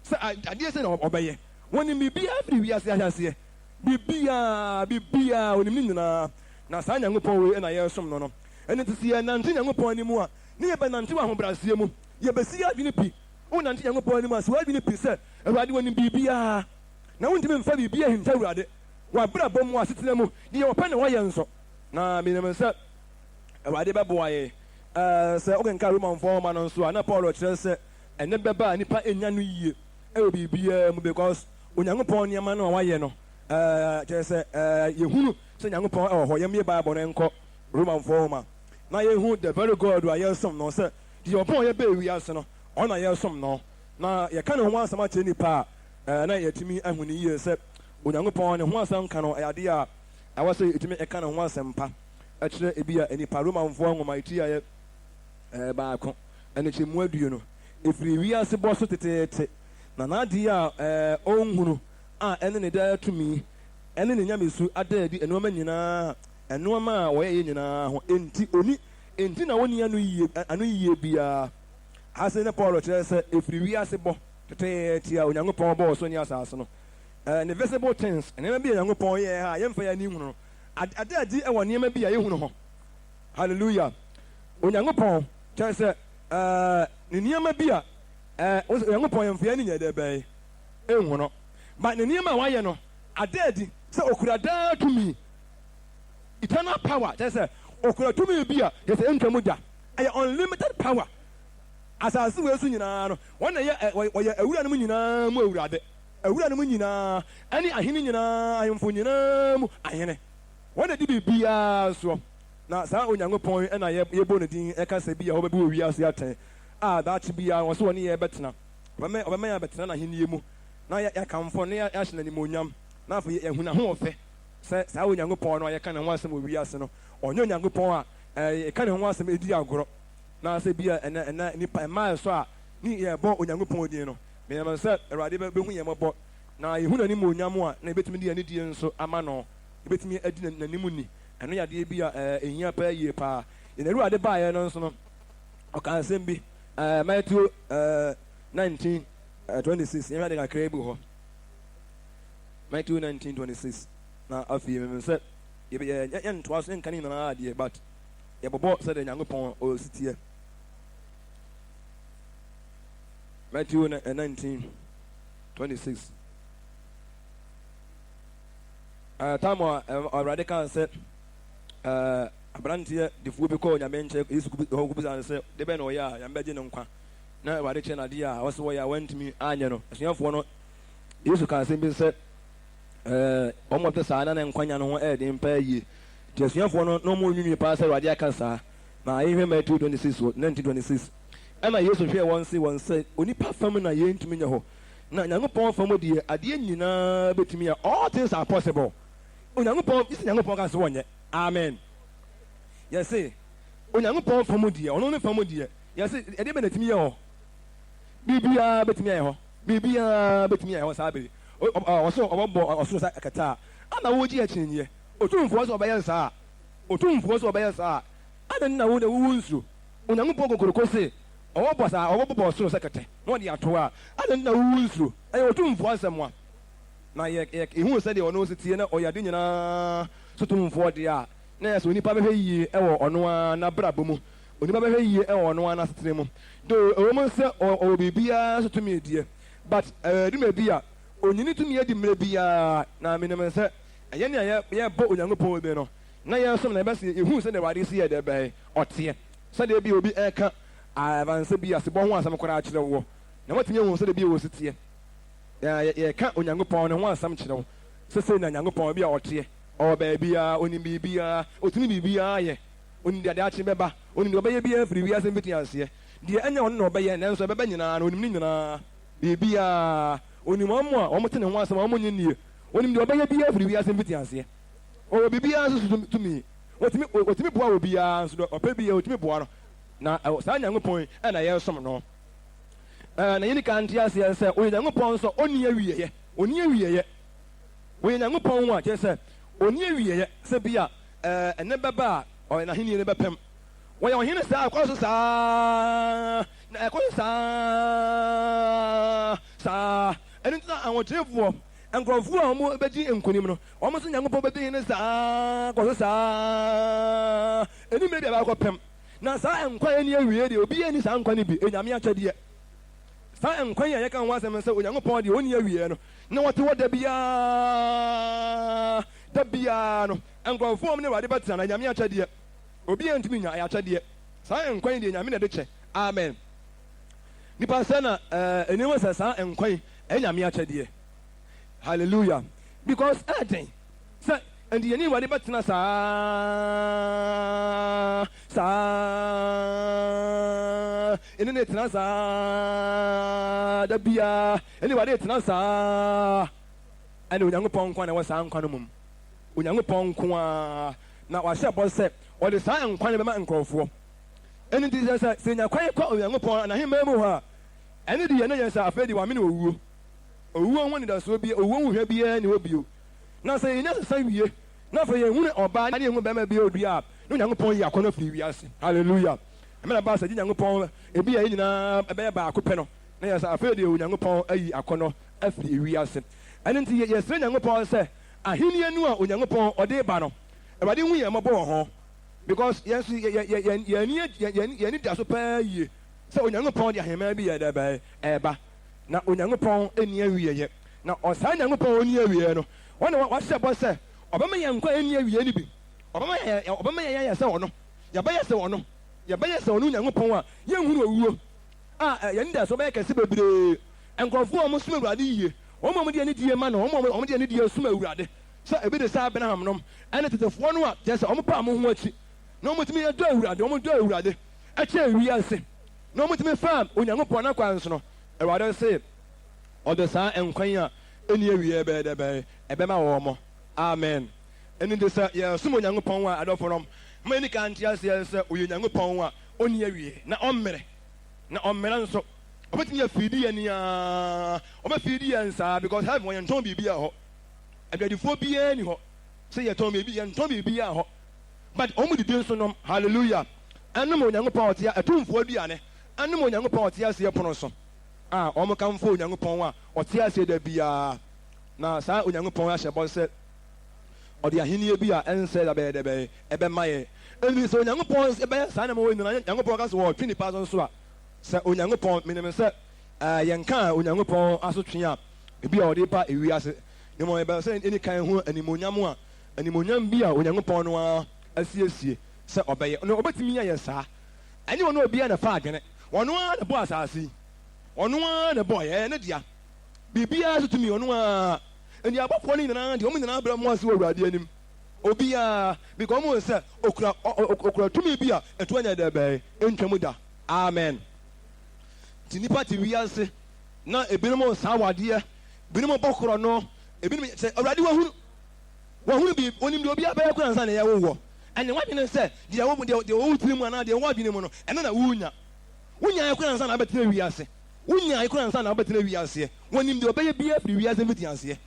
sɛ adeɛ sɛ na ɔbɛyɛ wɔnim biribiara firi wiase ahyɛseɛ biribiara onim ne nyinaa na saa nyankopɔn wei ɛna yɛsom no no ɛno nti sɛ yɛnante nyankopɔn anim a ne yɛbɛnante wɔ ahobrɛaseɛ mu yɛbɛsi adwene pi wonante nyankopɔn anim a sɛ woadwene pi sɛ awurade wɔnim biribiara na wontumi mfa biribiara hinta awurade wɔabrabɔ mu asetena mu deɛ wɔpɛ ne wɔyɛ nso na menim sɛ awurade bɛboa yɛ sɛ wokenka romanfoɔ ma no nso a na paulo kyerɛ sɛ ɛnɛ bɛba a nnipa ɛnya no yie ɛwɔ biribiara mu because onyankopɔn nneɛma no a wayɛ no kyerɛ sɛ yɛhunu sɛ nyankopɔn ɛwɔ hɔ yɛmyɛ bible no nkɔ romanfoɔ ma na yɛhu the very god a yɛsom no sɛ deɛ ɔpɔn yɛbɛɛ wiase no ɔna yɛsom no na yɛka ne ho asɛm akyerɛ nnipa a na yɛtumi ahu ne yie sɛ onyankopɔn ne ho asɛm ka no ɛyɛ adeɛ a ɛwɔ sɛ yɛtumi ɛka ne ho asɛm pa ɛkyerɛ ebi a nnipa romanfoɔ nwoma ɛti ayɛ baako ɛne kyɛ mu aduo no ɛfiri wiase bɔ so teteete na n'adeɛ a ɔnhunu a ɛne ne daa tumi ɛne ne nyamesu ada adi nneɛma nyinaa nneɛma a wɔyɛ yɛ nyinaa ho enti na wɔnni ano yie biara ase ne paul kyerɛ sɛ ɛfiri wiase bɔ teteete a onyankopɔn bɔɔ so ne asase no ne visible things nneɛma bi a onyankopɔn yɛ ha yɛmfa yɛ ani hunu no ada adi ɛwɔ nneɛma bi a yɛhunu ho hallelujah onyankopɔn kyerɛ sɛ ne nneɛma bi a onyankopɔn yɛmfa yɛ ani nyɛ dɛ bɛyɛ ɛnhu no but ne nneɛma a wayɛ no ada adi sɛ okura daa tumi eternal power kyerɛ sɛ okura tumi bi a yɛsɛ ɛntwa mu da ɛyɛ unlimited power asase wei so nyinaa no wɔn na wɔyɛ awura no mu nyinaa mu awurade awura no mu nyinaa ɛne ahene nyinaa ahemfo nyinaa mu ahene wɔn na di biribiara soɔ na saa onyankopɔn ɛna yɛbɔ ne din ɛka sɛ bi a wɔbɛbi wɔ wiase atɛn a daakye biara wɔn so wɔne yɛ bɛtena ɔbɛma yɛ bɛtena n'ahenni mu na yɛkamfo ne yɛahyɛ n'animonyam na afei yɛhu n'ahoɔfɛ sɛ saa onyankopɔn no a yɛka ne ho asɛm wɔ wiase no ɔnyɛ onyankopɔn a yɛka ne ho asɛm edi agorɔ na sɛ bi a ɛnɛ nipa mmaa so a ne yɛbɔ onyankopɔn din no mɛnam sɛ awurade bɛhu yɛn mmɔbɔ na yɛhu n'animonyam a na yɛbɛtumi de yɛn die nso ama no yɛbɛtumi adi n'anim ni ɛno yɛ adeɛ bi a ɛhia paa yie paa yɛn awurade baeɛ no nso no ɔka asɛm bi Matthew 19:26 yɛn ade kakra bi hɔ Matthew 19:26 na afei me sɛ yɛ ntoa so nka ne nyinaa adeɛ but yɛbɔbɔ sɛdeɛ nyankopɔn ɔsi teɛ. Matthew 19:26. Time already can say abranteɛ defuo bi kɔɔ nyame nkyɛn yesu hɔ kubisa no sɛ de bɛn na ɔyɛ a yɛmbɛgye ne nkwa na awurade kyɛ no adeɛ a ɔsɛ wɔyɛ a wantumi anyɛ no asuafoɔ no yesu ka asɛm bi sɛ ɔmɔte saa na ne nkwanya no ho ɛyɛden paa yie nti asuafoɔ no na ɔmɔ nwinwi paa sɛ awurade aka saa na yɛhwɛ Matthew 19:26 ɛna yesu hwɛ wɔn sɛ onipa fam na yɛntumi nyɛ hɔ na nyankopɔn fam deɛ adeɛ nyinaa bɛtumi a all things are possible onyankopɔn isi nyankopɔn ka sɛ wɔnyɛ amen yɛse onyankopɔn fam deɛ ɔno ne fam deɛ yɛse ɛdeɛ bɛ na tumi yɛ hɔ biribiara bɛtumi ayɛ hɔ biribiara bɛtumi ayɛ hɔ saa bere ɔso ɔbɛbɔ ɔsoro sa kɛtɛ a ana wogye akyinnyɛ otumfoɔ sɛ ɔbɛyɛ saa otumfoɔ sɛ ɔbɛyɛ saa ada ne na wo na wowu nsuro onyankopɔn kokoroko se ɔwɔbɔ saa ɔbɛbɔ ɔsoro sɛ kɛtɛ na ɔde ato a ada ne na wowu nsuro ɛyɛ otumfoɔ asɛm a na yɛhu sɛdeɛ ɔno si tie na ɔyɛ ade nyinaa so tumfoɔ deɛ a na yɛ sɛ onipa bɛhwɛ yie ɛwɔ ɔno ara n'abrabɔ mu onipa bɛhwɛ yie ɛwɔ ɔno ara n'asetena mu do ɛwɔ mu sɛ ɔwɔ biribiara so tumi die but duma bi a onyini tumi adi mmerɛ biara na menim sɛ ɛyɛ nea yɛbɔ onyankopɔn bi no na yɛsom na yɛbɛsɛ yɛhu sɛ ne awurade si yɛ dɛ bɛyɛ ɔteɛ sɛdeɛ bi obi ɛka avansa bi asebɔ ho asɛm koraa kyerɛ wo na watumi ahu sɛdeɛ bi wɔ si teɛ yɛka onyankopɔn ne ho asɛm kyerɛ wo sɛsɛ na nyankopɔn bi a ɔteɛ ɔwɔ baabiara onim biribiara otumi biribiara yɛ onim deɛ akye bɛba onim deɛ ɔbɛyɛ biara firi wiase mfiti aseɛ deɛ ɛnyɛ ɔno na ɔbɛyɛ nanso ɛbɛbɛ nyinaa na onim ne nyinaa biribiara onim ɔmo a ɔmo te ne ho asɛm ɔmo nye nie onim deɛ ɔbɛyɛ biara firi wiase mfiti aseɛ ɔwɔ biribiara nso so tumi otumi boa wɔ biara nso ɔpɛ biara otumi boa no na saa nyankopɔn ɛna yɛsom no na yɛn ka nte aseɛ sɛ onyankopɔn nso ɔni awieɛ wɔyɛ nyankopɔn a kyerɛ sɛ ɔni awieɛ sɛ bi a ɛnɛ bɛba a ɔyɛ n'ahenni no bɛpɛm wɔyɛ ɔhene saa ɛkɔ so saa na ɛkɔ so saa ɛno nti na ahokyerɛfoɔ nkurɔfoɔ a wɔn bɛgye nkonim no wɔn nso nyankopɔn bɛdi hene saa kɔ so saa ɛni mmerɛ bi a baakɔ pɛm na saa nkwa yɛ ni awie deɛ obiara ni saa nkwa no bi enyame akyɛdeɛ saa nkwa yɛ yɛka ho asɛm sɛ onyankopɔn deɛ ɔni awie no na wɔte hɔ da biara no nkurɔfoɔ ne awurade bɛtena na nyame akyɛdeɛ obiara ntumi nya akyɛdeɛ saa nkwa yi deɛ nyame na de kyɛ amen nipa sɛ na ɛnɛma sɛ saa nkwa yi ɛyɛ nyame akyɛdeɛ hallelujah because ɛden sɛ nti yɛne awurade bɛtena saa ɛne ne tena saa da biara ɛne awurade tena saa ɛne onyankopɔn nkwa na ɛwɔ saa nkwa no mu onyankopɔn nko a na wahyɛ bɔ sɛ ɔde saa nkwa no bɛma nkurɔfoɔ ɛno nti sɛ nya kwan kɔ onyankopɔn anahemmaa mu hɔ a ɛne de yɛne yɛ sɛ afei de wamene owuo ho nidasoɔ bi owuo ho hwɛ biara ne hɔ bio na sɛ yɛnya sesa wie na afei yɛhunu ɔbaa ne yɛhu bɛrima bi odua a na onyankopɔn yi akɔnnɔ firi wiase hallelujah ɛmɛna baa sɛ gye nyankopɔn ebi a yɛ nyinaa ɛbɛyɛ baako pɛ no na yɛ sɛ afei deɛ onyankopɔn ayi akɔnnɔ afiri wiase ɛno nti yɛsrɛ nyankopɔn sɛ ahenni no a onyankopɔn ɔde ba no awurade hu yɛn mmɔbɔ wɔ ho because yɛni da so paa yie sɛ onyankopɔn de ahemmaa bi yɛ dɛ bɛyɛ ɛɛba na onyankopɔn ani awieɛ na ɔsaa nyankopɔn ɔni awieɛ no wɔne wahyɛ bɔ sɛ ɔbɛma yɛn nkwa ani awie no bi ɔbɛma yɛn yɛ sɛ ɔno yɛbɛyɛ sɛ ɔno onyankopɔn a yɛnhunu owuo a yɛne da so bɛyɛ kɛse bebree nkurɔfoɔ a ɔmo som awurade yie wɔn a wɔde ani die ma no wɔn a wɔde ani die som awurade sɛ ebi de saa abraham nom ɛne tetefoɔ no a kyerɛ sɛ ɔmo pa mo ho akyi na ɔmo tumi dɔ awurade ɔmo dɔ awurade ɛkyɛ wiase na ɔmo tumi fa onyankopɔn n'akwan so no awurade sɛ ɔde saa nkwan a ɛni awie bɛyɛ dɛ bɛyɛ ɛbɛma wɔn mo amen ɛne de sɛ yɛsom onyankopɔn a adɔfo nom mo ani ka nte aseɛ sɛ ɔyɛ onyankopɔn a ɔni awie na ɔmmerɛ nso ɔbɛtumi afidi yɛn nia ɔbɛfidi yɛn saa because heaven wɔyɛ ntɔn biribi a hɔ aduadifoɔ biara ni hɔ sɛ yɛtɔn biribi a hɔ but ɔmo didi nso nom hallelujah ɛnom onyankopɔn ɔte atumfoɔ aduane ɛnom onyankopɔn ɔte aseɛ pono so a ɔmo kamfo onyankopɔn a ɔte aseɛ da biara na saa onyankopɔn ahyɛ bɔ sɛ ɔde ahenni bi a ɛnsɛ dabɛyɛ ɛbɛma yɛ ɛni sɛ onyankopɔn ɛbɛyɛ saa nneɛma wɔ nyinaa onyankopɔn ka sɛ wɔtwe nipa so nso a sɛ onyankopɔn menim sɛ yɛnka a onyankopɔn aso twe a ebi a ɔde ba ewiase ne mo ɛbɛn sɛ ɛni kan ho animonyam bi a onyankopɔn no a asiesie sɛ ɔbɛyɛ ɔno ɔbɛtumi ayɛ saa ɛne ɔno obi a na fa adwene ɔno a na bɔ asase yi ɔno a na bɔ yɛ ne dia biribiara so tumi ɔno a ɛni abɔfoɔ no nyinaa deɛ ɔmo nyinaa brɛ mo ase wɔ awurade anim obiara because ɔmo sɛ okura tumi bi a ɛto anya dɛ bɛyɛ ntwam da amen ti nipa ti wiase na ebinom saa wadeɛ ebinom bɔ korɔ no ebinom sɛ awurade wahunu bi onim deɛ obiara bɛyɛ kora nsa na ɛyɛ wowɔ ɛne wadwene sɛ deɛ wɔwo tiri mu anaa deɛ wɔwɔ adwene mu no ɛno na wonya yɛ kora nsa na abɛtena wiase wonya yɛ kora nsa na abɛtena wiaseɛ wɔnim deɛ ɔbɛyɛ biara firi wiase mfiti aseɛ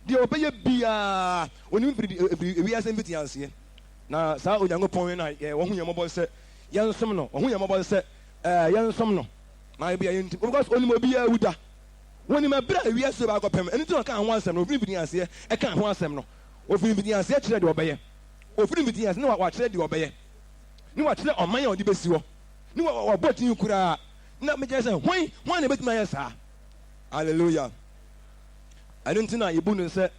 deɛ ɔbɛyɛ biara onim firi wiase mfiti aseɛ na saa onyankopɔn na wɔho yɛ mmɔbɔ sɛ yɛnsom no wɔho yɛ mmɔbɔ sɛ yɛnsom no na ebi ayɛ nti because onim obiara wuda wɔnim abira wiase baakɔ pɛm ɛno nti ɔka ho asɛm no ofiri mfiti aseɛ ɛka ho asɛm no ofiri mfiti aseɛ kyerɛ deɛ ɔbɛyɛ ofiri mfiti aseɛ ne wakyerɛ deɛ ɔbɛyɛ ne wakyerɛ ɔman a ɔde bɛsi hɔ ne wɔbɔ tin koraa na megyɛ sɛ hwan na ɛbɛtumi ayɛ saa hallelujah ɛno nti na yɛbu no sɛ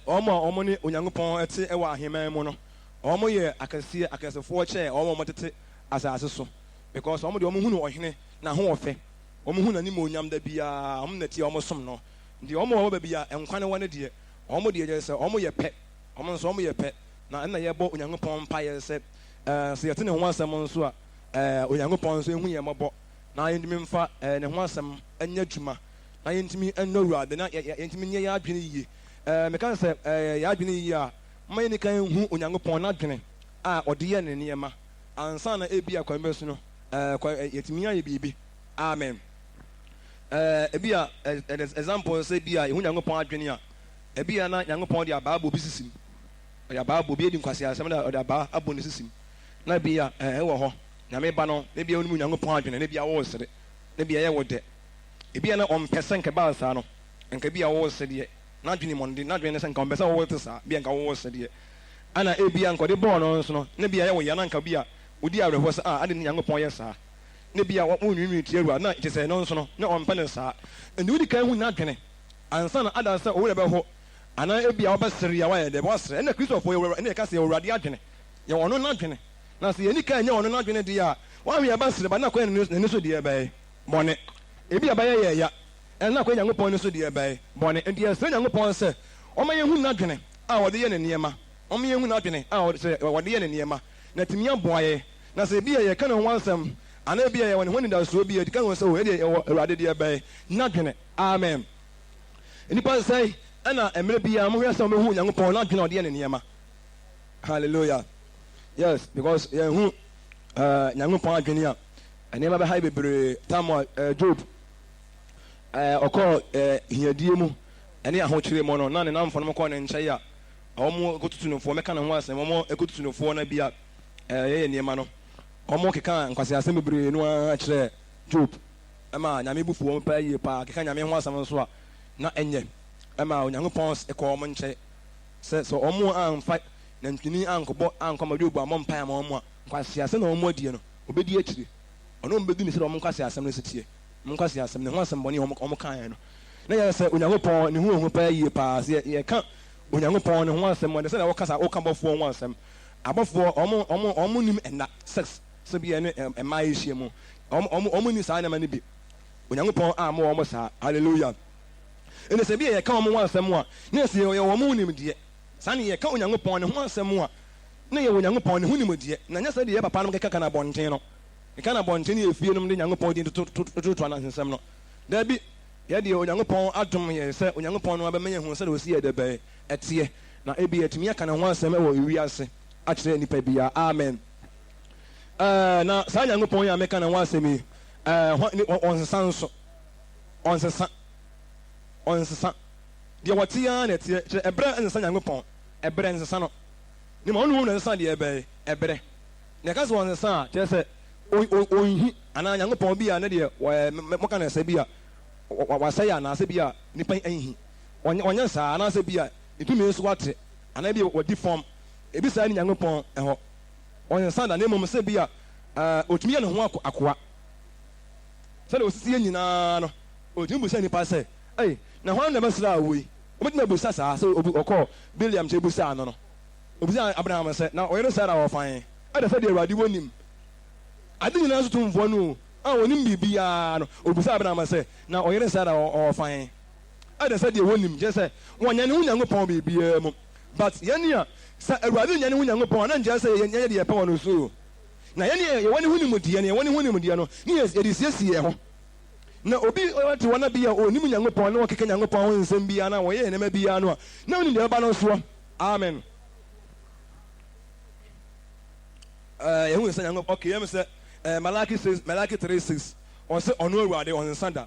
ɔmo a ɔmo ne onyankopɔn ɛte ɛwɔ aheman mu no ɔmo yɛ akɛsefoɔ kyɛ ɔmo a ɔmo tete asase so because ɔmo deɛ ɔmo hunu ɔhene na ho ɔfɛ ɔmo hunu anim onyam da biara ɔmo na tie ɔmo som no nti ɔmo wɔ baabi a nkwa ne wɔ ne deɛ ɔmo deɛ gyɛ sɛ ɔmo yɛ pɛ ɔmo nso ɔmo yɛ pɛ na ɛna yɛbɔ onyankopɔn mpaeɛ sɛ sɛ yɛte ne ho asɛm nso a onyankopɔn nso ehu yɛn mmɔbɔ na yɛntumi mfa ne ho asɛm ɛnyɛ adwuma na yɛntumi ɛnɔ awurade na yɛntumi nyɛ yɛ adwene yie meka sɛ yɛ adwene yie a ma yɛn kan hu onyankopɔn n'adwene a ɔde yɛ ne nneɛma ansa na ebi a kwan bɛ so no yɛtumi ayɛ biribi amen ebi a example sɛ bi a ehu onyankopɔn adwene a ebi a na onyankopɔn de abaa bɔ bi sisi mu ɔde abaa bɔ bi edi nkwasi asɛm na ɔde abaa abɔ ne sisi mu na bi a ɛwɔ hɔ nyame ba no ebi a onim onyankopɔn adwene ebi a wɔwɔ sere ebi a ɛyɛ wɔ dɛ ebi a na ɔmpɛ sɛ nka baa saa no nka bi a wɔwɔ sere deɛ n'adwene mɔnde n'adwene sɛ nka ɔmpɛ sɛ wɔwɔ te saa bi a nka wɔwɔ sere deɛ ana ebi a nka ɔde bɔɔl no nso no ne bi a ɛyɛ wɔ yɛ na nka bi a odi awerɛhɔ sɛ ade ne nyankopɔn yɛ saa ne bi a wɔnwiinwii tie awura na kyɛ sɛ ɛno nso no ne ɔmpɛ ne saa nti wodi kan hu n'adwene ansa na ada sɛ owurɛ bɛhɔ anaa ebi a wɔbɛsere a wɔayɛ dɛ wɔasere ɛna kristofoɔ yɛ ɛna yɛka sɛ yɛ awurade adwene yɛ wɔn no n'adwene na sɛ yɛni kan nyɛ wɔn no n'adwene deɛ a wɔn ahwɛ yɛbɛsere ba na akɔyɛ n'ani so deɛ ɛbɛyɛ bɔne ebi a bɛyɛ yɛ ya ɛna akɔyɛ nyankopɔn no so deɛ ɛbɛyɛ bɔne nti yɛsrɛ nyankopɔn sɛ ɔma yɛn hu n'adwene a wɔde yɛ ne nneɛma ɔma yɛn hu n'adwene a wɔde yɛ ne nneɛma na tumi aboa yɛ na sɛ ebi yɛ yɛka ne ho asɛm anaa ebi yɛ wɔ ne ho nidasoɔ bi yɛ di ka ho sɛ o yɛ deɛ awurade deɛ ɛbɛyɛ n'adwene amen nipa sɛ ɛna mmerɛ bi a mohwɛ sɛ ɔmɛhu nyankopɔn n'adwene a ɔde yɛ ne nneɛma hallelujah yes because yɛhu nyankopɔn adwene a nneɛma bɛha bebree tam a job ɔkɔɔ hiadie mu ɛne ahokyere mu no na ne namfo no kɔɔ ne nkyɛe a ɔmo ɛkɔtutu nofoɔ mɛka ne ho asɛm ɔmo ɛkɔtutu nofoɔ no bi a yɛyɛ nneɛma no ɔmo keka nkwasi asɛm bebree no ara kyerɛ job ɛma nyame bufu wɔn paa yie paa keka nyame ho asɛm nso a na ɛnyɛ ɛma onyankopɔn ɛkɔ ɔmo nkyɛn sɛ ɔmo amfa nantwini ankɔbɔ ankɔma job a ɔmo mpae ama ɔmo a nkwasi asɛm na ɔmo adie no obɛdi akyire ɔno mbɛdi ne sɛ ɔmo nkwasi asɛm no sitie ɔmo nkwasi asɛm ne ho asɛm bɔne ɔmo kaeɛ no na yɛ sɛ onyankopɔn ne ho paa yie paa sɛ yɛka onyankopɔn ne ho asɛm ɔde sɛ na wɔka bɔfoɔ ho asɛm abɔfoɔ ɔmo nim ɛna sex sɛ bi ɛne mmaa ahyia mu ɔmo ni saa nneɛma no bi onyankopɔn a mo ɔmo saa hallelujah ɛnna sɛ bi yɛka ɔmo ho asɛm a ne sɛ yɛ ɔmo nimdeɛ saa ne yɛka onyankopɔn ne ho asɛm a ne yɛ onyankopɔn ne ho nimdeɛ na nyɛ sɛ deɛ yɛ papa no keka na abɔnten no keka na abɔnten ne yɛ fie nom de nyankopɔn din tototo anansɛm no daabi yɛdeɛ onyankopɔn adom yɛ sɛ onyankopɔn no abɛma yɛ hu sɛ de osi yɛ dɛbɛɛ ɛteɛ na ebi yɛtumi aka ne ho asɛm wɔ ewiase akyerɛ nipa biara amen na saa nyankopɔn yɛ a meka ne ho asɛm yi ɔnsesa nso ɔnsesa deɛ wɔte ara na ɛteɛ kyerɛ ɛbrɛ nsesa nyankopɔn ɛbrɛ nsesa no ne ma ɔno hu na nsesa deɛ ɛbɛyɛ ɛbrɛ na ɛka sɛ ɔnsesa a kyerɛ sɛ ɔnhi anaa nyankopɔn bi a ne deɛ mɔka na ɛsɛ bi a wasɛe anaasɛ bi a nipa anhi ɔnyɛ saa anaasɛ bi a ɛtumi nso wate ana bi wodi form ebi saa ni Nyankopɔn ɛhɔ ɔnsa da na mmom sɛ bi a otumi yɛ ne ho akoa sɛde osisi yɛ nyinaa no otumi busa nipa sɛ ɛy na hɔn na bɛsra awo yi obetumi abusa saa sɛ obi ɔkɔ Biliam kyɛ busa ano no obisa Abraham sɛ na ɔyere Sara wɔfan ɛda sɛ deɛ Awurade wɔnim ade nyinaa nso tumfoɔ no a wɔnim biribiara no obisa Abraham sɛ na ɔyere Sara wɔfan ɛda sɛ deɛ wɔnim kyɛ sɛ wɔnyɛ ne ho Nyankopɔn biribiara mu but yɛn a sɛ Awurade nyɛ ne ho Nyankopɔn na nkyerɛ sɛ yɛnyɛ deɛ yɛpɛ wɔ no so na yɛn yɛwɔ ne ho nimdeɛ no yɛwɔ ne ho nimdeɛ no ne yɛde siesie ho na obi ɔte wɔn bi a onim Nyankopɔn na wɔkeka Nyankopɔn ho nsɛm biara na wɔyɛ nneɛma biara no a na onim deɛ ɛba no soɔ amen yɛhu sɛ Nyankopɔn okay yɛm sɛ Malaki 3:6 ɔsɛ ɔno Awurade ɔnsa da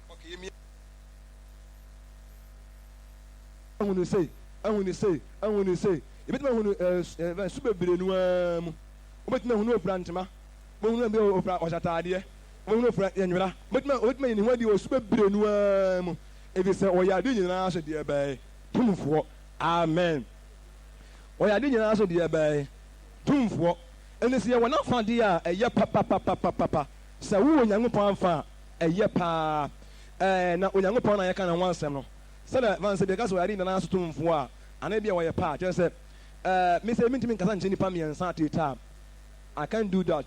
okay yɛmi ahunu sei ebituma ahunu su bebree no mu obetuma ahunu ofura ntoma ohunu bi ofura ɔhyataadeɛ ohunu ofura yɛnwera obetuma yɛ ne ho adi osu bebree no mu ebi sɛ ɔyɛ ade nyinaa so deɛ bɛyɛ tumfoɔ amen ɔyɛ ade nyinaa so deɛ bɛyɛ tumfoɔ ɛne sɛ yɛwɔ n'afadeɛ a ɛyɛ papapapapapa sɛ wo Onyankopɔn afa a ɛyɛ paa na Onyankopɔn na yɛka ne ho asɛm no sɛdeɛ van sɛ deɛ ka sɛ ɔyɛ ade nyinaa so tumfoɔ a ana bi a wɔyɛ paa kyerɛ sɛ me sɛ mentumi nkasa nkyɛ nipa mmiɛnsa ateta I can't do that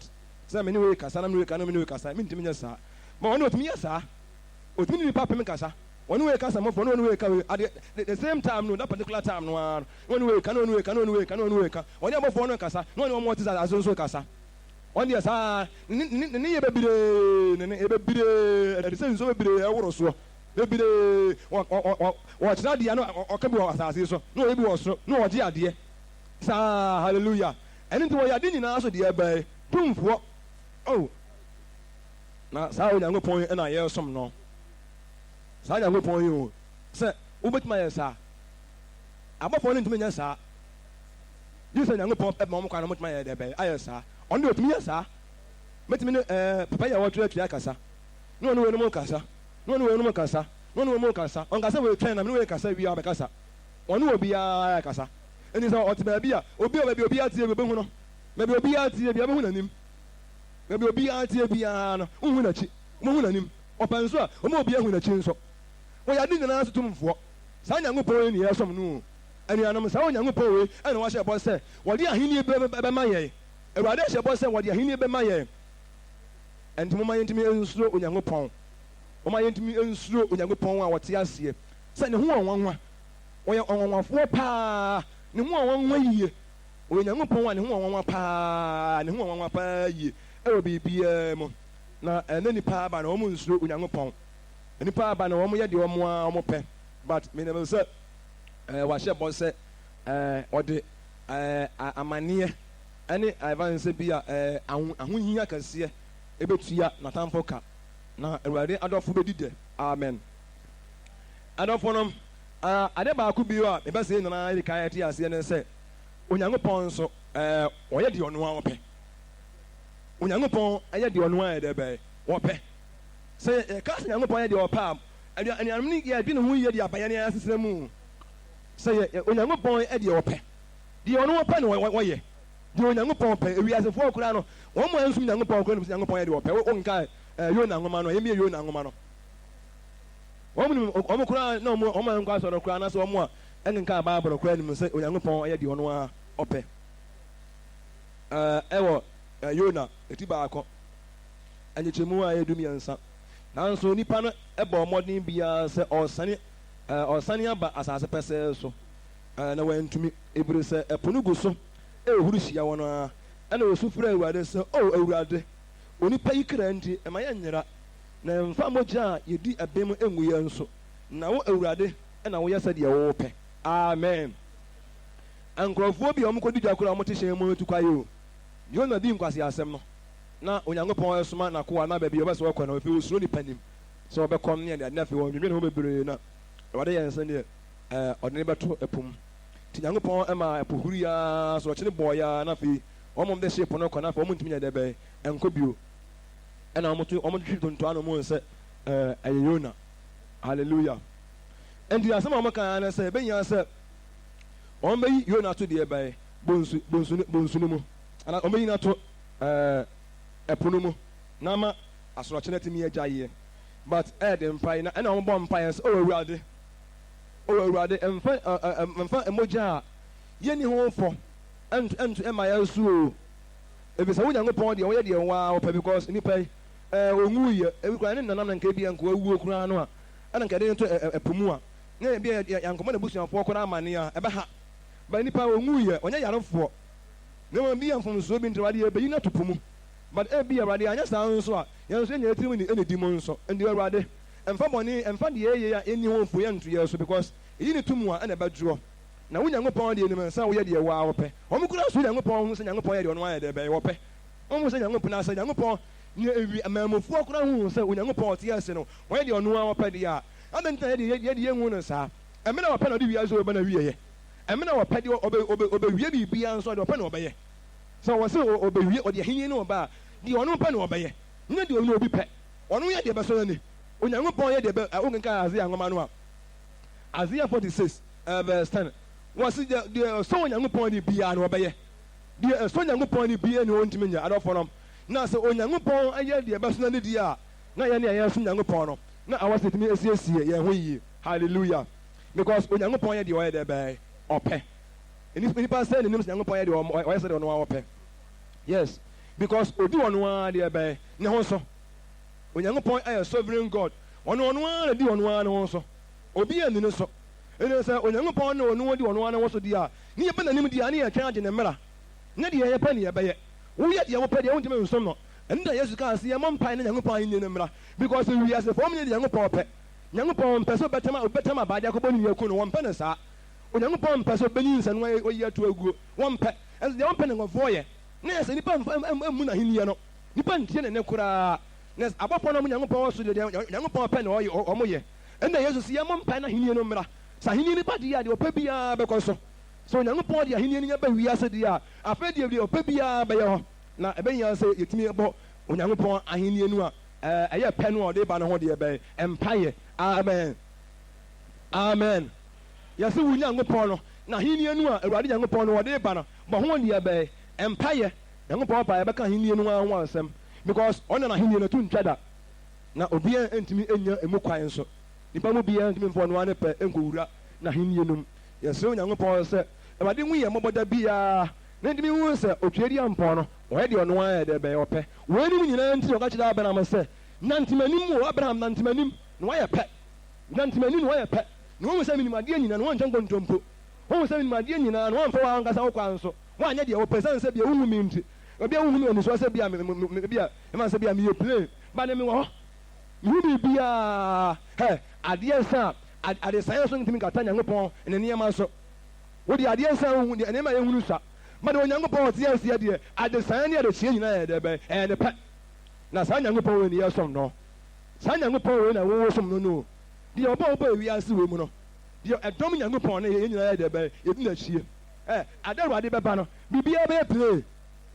sɛ me ne wei kasa na me ne wei kasa na me ne wei kasa mentumi nyɛ saa ma ɔne ɔtumi yɛ saa ɔtumi ne nipa pem kasa ɔne wei kasa mɔfoɔ ne ɔne wei ka wei at the same time no that particular time no ara no ɔne wei ka na ɔne wei ka na ɔne wei ka na ɔne wei ka ɔne abɔfoɔ no kasa na ɔne ɔmo ɔte sa aso nso kasa ɔne yɛ saa ne yɛ bebree ne bebree ɛde sɛ nso bebree ɛworo soɔ bebree wɔkyerɛ adeɛ no ɔka bi wɔ asase so na ɔyɛ bi wɔ soro na ɔgye adeɛ saa hallelujah ɛno nti wɔyɛ ade nyinaa so deɛ ɛbɛyɛ tumfoɔ na saa Onyankopɔn ɛna yɛresom no saa Onyankopɔn yi o sɛ wobɛtumi ayɛ saa abɔfoɔ no ntumi nyɛ saa yi sɛ Onyankopɔn ɛma ɔmo kwan na ɔmotumi ayɛ deɛ ɛbɛyɛ ayɛ saa ɔno deɛ ɔtumi yɛ saa mɛtumi ne papa yɛ wɔtwerɛ atua kasa na ɔno wei no mu kasa na ɔno wei no mu kasa na ɔno wei mu kasa ɔnkasa wei twɛn na ne wei kasa wie abɛkasa ɔno wɔ biara kasa ɛni sɛ ɔte baabi a baabi obi atie bi obehu no baabi obi atie bi obehu n'anim baabi obi atie biara no ohu n'akyi ohu n'anim ɔpɛ nso a ɔmo obi ahu n'akyi nso wɔyɛ ade nyinaa so tumfoɔ saa Nyankopɔn yi ne yɛsom no anuanom saa Onyankopɔn wei ɛna wɔahyɛ bɔ sɛ wɔde ahenni bɛma yɛn Awurade ahyɛ bɔ sɛ wɔde ahenni bɛma yɛn ɛnti moma yɛntumi nsuro Onyankopɔn moma yɛntumi nsuro Onyankopɔn a wɔte aseɛ sɛ ne ho ɔnwanwa wɔyɛ ɔnwanwafoɔ paa ne ho ɔnwanwa yie ɔyɛ Nyankopɔn a ne ho ɔnwanwa paa yie ɛwɔ biribiara mu na ɛna nipa aba na wɔn nsuro Onyankopɔn nipa aba na wɔn yɛ deɛ wɔn pɛ but menim sɛ wahyɛ bɔ sɛ ɔde amanneɛ ɛne avanse bi a ahohia kɛseɛ ebetua n'atamfo ka na Awurade adɔfo bɛdi dɛ amen adɔfo no ade baako bi a ɛbɛsɛ nyinaa yɛ kan ɛte aseɛ ne sɛ Onyankopɔn nso ɔyɛ deɛ ɔno a wɔpɛ Onyankopɔn ɛyɛ deɛ ɔno a yɛ dɛ bɛyɛ wɔpɛ sɛ yɛka sɛ Onyankopɔn yɛ deɛ ɔpɛ a anuanom ne yɛ bi ne ho yɛ deɛ abayɛ ne asesɛ mu sɛ Onyankopɔn yɛ deɛ ɔpɛ deɛ ɔno wɔpɛ ne wɔyɛ deɛ Onyankopɔn pɛ ewiasefoɔ koraa no wɔn mu ansum Onyankopɔn koraa no Onyankopɔn yɛ deɛ ɔpɛ wɔnka Yona nwoma no yɛmi Yona nwoma no wɔn koraa na wɔn nkɔ asɔrɔ koraa na sɛ wɔn a ɛnkenka Bible koraa nim sɛ Onyankopɔn yɛ deɛ ɔno a ɔpɛ ɛwɔ Yona eti baako anyikyɛmu a yɛ du mmiɛnsa nanso nipa no ɛbɔ ɔmɔden biara sɛ ɔsane aba asase pɛsɛɛ so na wɔntumi ebire sɛ ɛpo no gu so ɛhuru hyia wɔn a ɛna wɔsu fira Awurade sɛ Awurade onipa yi kra nti ɛma yɛ nyera na mfa mogya a yɛdi ɛbɛn engu yɛn nso na wo Awurade ɛna woyɛ sɛ deɛ wɔpɛ amen nkurɔfoɔ bi a wɔn kɔdi dwa koraa wɔn te hyɛn mu etu kwae o Yona di nkwasi asɛm no na Onyankopɔn ɛsoma n'akoa na baabi ɔbɛ sɛ ɔkɔ na ofi osuro nipa nim sɛ ɔbɛkɔm ne ade afei wɔn nwene ho bebree na Awurade yɛn nsa deɛ ɔde ne bɛto ɛpo mu ti Nyankopɔn ɛma ɛpo huru yaa so ɔkyene bɔɔ yaa na afei wɔn de hyɛ po no kɔ na afei wɔn ntumi nyɛ dɛ bɛyɛ ɛnkɔ bio ɛna wɔn twi tontoa no mu sɛ ɛyɛ Yona hallelujah ɛnti asɛm a wɔn kan ne sɛ ɛbɛnya sɛ ɔmo bɛyi Yona to deɛ bɛyɛ bonsu no mu ana ɔmo bɛyi na to ɛpo no mu na ama asorɔkye no atumi agya yie but ɛyɛ mpae na ɛna ɔmo bɔ mpae sɛ ɔwɔ Awurade mfa mmogya a yɛnni ho fɔ ɛnto ɛma yɛn so o ebisa wo Nyankopɔn deɛ wɔyɛ deɛ waa wɔpɛ because nipa yi onwu yɛ ebi kura ne nanam na nka ebi nka awuo kura no a ɛna nka de nto ɛpo mu a na ebi yankɔmɔ na busuafoɔ kora amane a ɛbɛha ba nipa onwu yɛ ɔnyɛ yarefoɔ na wɔn bi yɛ mfomsoɔ bi ntɛwade ebeyi na to po mu but ebi Awurade anyɛ saa nso a yɛn nso nyɛ tirim ni ɛna di mu nso ndi Awurade ɛmfa bɔne ɛmfa deɛ ɛyɛ a ɛnni ho mfo yɛ nto yɛ so because eyi ne tum a ɛna ɛbɛdworɔ na wo Nyankopɔn deɛ nim nsa woyɛ deɛ waa wɔpɛ ɔmo kura so Nyankopɔn ho sɛ Nyankopɔn yɛ deɛ ɔno ayɛ deɛ bɛyɛ wɔpɛ ɔmo sɛ Nyankopɔn asɛ Nyankopɔn nyɛ ewi amamufoɔ kura ho sɛ Onyankopɔn ɔte ase no wɔyɛ deɛ ɔno wɔpɛ deɛ a adɛnta yɛ deɛ yɛhu no saa ɛmɛ na wɔpɛ na ɔde wiase ɔbɛ na wieyɛ ɛmɛ na wɔpɛ deɛ ɔbɛwie biribiara nso deɛ ɔpɛ na ɔbɛyɛ sɛ wɔ sɛ ɔbɛwie ɔde ahenni no ɔba a deɛ ɔno pɛ na ɔbɛyɛ nyɛ deɛ ɔno obi pɛ ɔno yɛ deɛ bɛsɔ n'ani Onyankopɔn yɛ deɛ bɛ ɔkenka Isaiah nwoma no a Isaiah 46 verse 10 wɔsi deɛ ɛsɔ Onyankopɔn de biara na ɔbɛyɛ deɛ ɛsɔ Onyankopɔn de biara na ɔntumi nyɛ adɔfo nom na sɛ Onyankopɔn ayɛ deɛ bɛsɔ n'ani deɛ a na yɛn ne yɛn so Nyankopɔn no na awɔsɛ tumi esiesie yɛn ho yie hallelujah because Onyankopɔn yɛ deɛ ɔyɛ deɛ bɛyɛ ɔpɛ nipa sɛ ne nim sɛ Nyankopɔn yɛ deɛ ɔyɛ sɛ deɛ ɔno ɔpɛ yes because odi ɔno ara deɛ bɛyɛ ne ho so Onyankopɔn ayɛ sovereign God ɔno ara di ɔno ara ne ho so obi yɛ ne so ɛnna sɛ Onyankopɔn ne ɔno di ɔno ara ne ho so deɛ a ne yɛ pɛ n'anim deɛ a ne yɛ twɛn agye ne mmara ne deɛ yɛ pɛ ne yɛ bɛyɛ woyɛ deɛ wɔpɛ deɛ wontumi nsom no ɛno da Yesu kaa sɛ yɛmmɔ mpae ne Nyankopɔn ahenni no mmara because wiase fɔm ne deɛ Nyankopɔn pɛ Nyankopɔn mpɛ sɛ ɔbɛtam abaade akɔbɔ ne yɛku no wɔmpɛ ne saa Onyankopɔn mpɛ sɛ ɔbɛnyi nsɛno ɔyi ato aguo wɔmpɛ ɛnso deɛ wɔmpɛ ne nkɔfoɔ yɛ ne yɛ sɛ nipa mmu n'ahenniɛ no nipa ntie ne ne koraa na abɔfoɔ no mo Nyankopɔn wɔ so deɛ Nyankopɔn pɛ na ɔmo yɛ ɛnna Yesu sɛ yɛmmɔ mpae n'ahenni no mmara sɛ ahenni no ba deɛ a deɛ ɔpɛ biara bɛkɔ so sɛ Onyankopɔn de ahenni no bɛ wiase deɛ a afei deɛ ɔpɛ biara bɛyɛ hɔ na ɛbɛnya sɛ yɛtumi bɔ Onyankopɔn ahenni no a ɛyɛ pɛ no a ɔde ba no ho deɛ bɛyɛ mpaeɛ amen amen yɛsɛ wo Nyankopɔn no na ahenni no a Awurade Nyankopɔn no wɔde ba no bɔ ho deɛ bɛyɛ mpaeɛ Nyankopɔn pa yɛbɛka ahenni no ho asɛm because ɔno na ahenni no to ntwa da na obiara ntumi enya emu kwan nso nipa mu biara ntumi mfɔ no ano pɛ nkɔwura na ahenni no mu yɛsɛ Onyankopɔn sɛ Awurade hu yɛ mmɔbɔda biara na ntumi hu sɛ otweri ampɔn no wɔyɛ deɛ ɔno ayɛ deɛ bɛyɛ ɔpɛ wɔn anim nyinaa nti ɔka kyerɛ Abraham sɛ nantemanim wɔ Abraham nantemanim na wɔyɛ pɛ nantemanim na wɔyɛ pɛ na wɔn sɛ minimadeɛ nyinaa na wɔn nkyɛn nkontompo wɔn sɛ minimadeɛ nyinaa na wɔn mfa wɔn ankasa wɔn kwan so wɔn anyɛ deɛ wɔpɛ sɛ nsɛ bia wɔn mu nti obi a wɔn mu oni so sɛ bia ɛma sɛ bia miyɛ plane ba ne mi wɔ hɔ mihu biribiara adeɛ nsa adesan so ntumi nkata Nyankopɔn ne nneɛma so wodi adeɛ nsa ho deɛ nneɛma yɛ hunu sa ma de Onyankopɔn ɔte aseɛ deɛ adesan ne adekyee nyinaa yɛ dɛ bɛ ɛyɛ ne pɛ na saa Nyankopɔn wɔ ni yɛ som no saa Nyankopɔn wɔ na wɔwɔ som no no deɛ ɔbɔ ewiase wɔ mu no deɛ ɛdɔm Nyankopɔn ne yɛ nyinaa yɛ dɛ bɛ yɛdi n'akyie ada Awurade bɛba no biribiara bɛyɛ play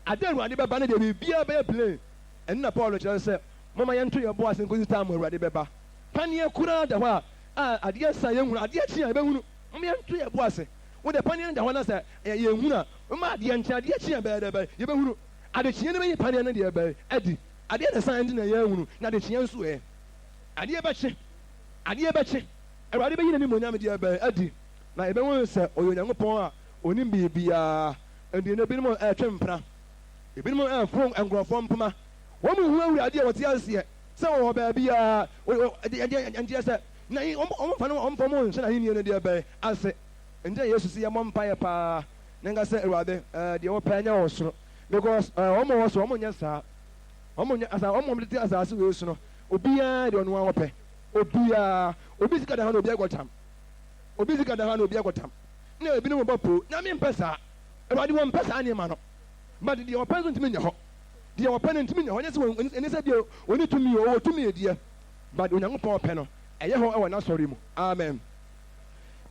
ada Awurade bɛba no deɛ biribiara bɛyɛ play ɛno na Paul kyerɛ sɛ mama yɛnto yɛ bɔ ase nkosi taa mu Awurade bɛba paneɛ koraa da hɔ a adeɛ sa yɛhunu adeɛ kyi a yɛbɛhunu mama yɛnto yɛ bɔ ase wode paneɛ no da hɔ na sɛ yɛhunu a mama adeɛ nkyɛn adeɛ kyi a bɛyɛ dɛ bɛyɛ yɛbɛhunu adekyeɛ no bɛyɛ paneɛ no deɛ bɛyɛ adi adeɛ na san na yɛhunu na adekyeɛ nso yɛ adeɛ bɛkye Awurade bɛyi n'anim onyam deɛ bɛyɛ adi na yɛbɛhu sɛ ɔyɛ Onyankopɔn a onim biribiara ɛnti no binom ɛtwe mpena ebinom ɛfo nkurɔfoɔ mpoma wɔn mu hu Awurade a wɔte aseɛ sɛ wɔwɔ baabi a ɛdeɛ sɛ na ɔmfa no ɔmfa mo nhyɛ n'ahenni no deɛ bɛyɛ ase nti Yesu sɛ yɛmmɔ mpaeɛ paa na nka sɛ Awurade deɛ wɔpɛ nyɛ wɔ soro because wɔn wɔ so wɔn nyɛ saa wɔn tete asase wɔ so no obiara deɛ ɔno wɔpɛ obiara obi sika da ha na obi agɔtam na ebinom bɔ po na mi mpɛ saa Awurade wɔn mpɛ saa nneɛma no but deɛ ɔpɛ nso ntumi nyɛ hɔ deɛ ɔpɛ no ntumi nyɛ hɔ nyɛ sɛ ɛne sɛ deɛ ɔne tumi ɔwɔ tumi ediɛ but Onyankopɔn ɔpɛ no ɛyɛ hɔ ɛwɔ n'asɔre mu amen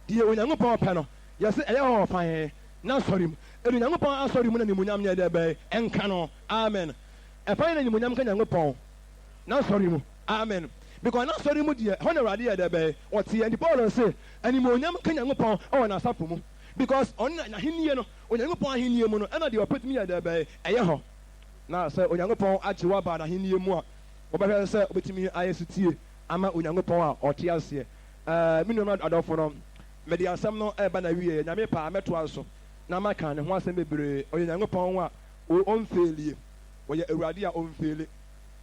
deɛ Onyankopɔn ɔpɛ no yɛsɛ ɛyɛ hɔ ɔfan n'asɔre mu ɛnu Onyankopɔn asɔre mu na nimunyam nyɛ dɛ bɛyɛ ɛnka no amen ɛfan na nimunyam ka Nyankopɔn n'asɔre mu amen because n'asɔre mu deɛ hɔ na Awurade yɛ dɛ bɛyɛ ɔte yɛ nipa ɔlɔ sɛ animuonyam ka Nyankopɔn ɛwɔ n'asafo mu because on n'ahenni no onyankopɔn ahenni mu no ɛna deɛ ɔpɛtumi yɛ dɛ bɛyɛ ɛyɛ hɔ na sɛ onyankopɔn agye wo aba n'ahenni mu a wɔbɛhwɛ sɛ wobɛtumi ayɛ so tie ama onyankopɔn a ɔte aseɛ me nuanom adɔfo no mede asɛm no ɛba na wie nyame paa mɛtoa so na maka ne ho asɛm bebree ɔyɛ onyankopɔn a ɔmfeelie ɔyɛ awurade a ɔmfeele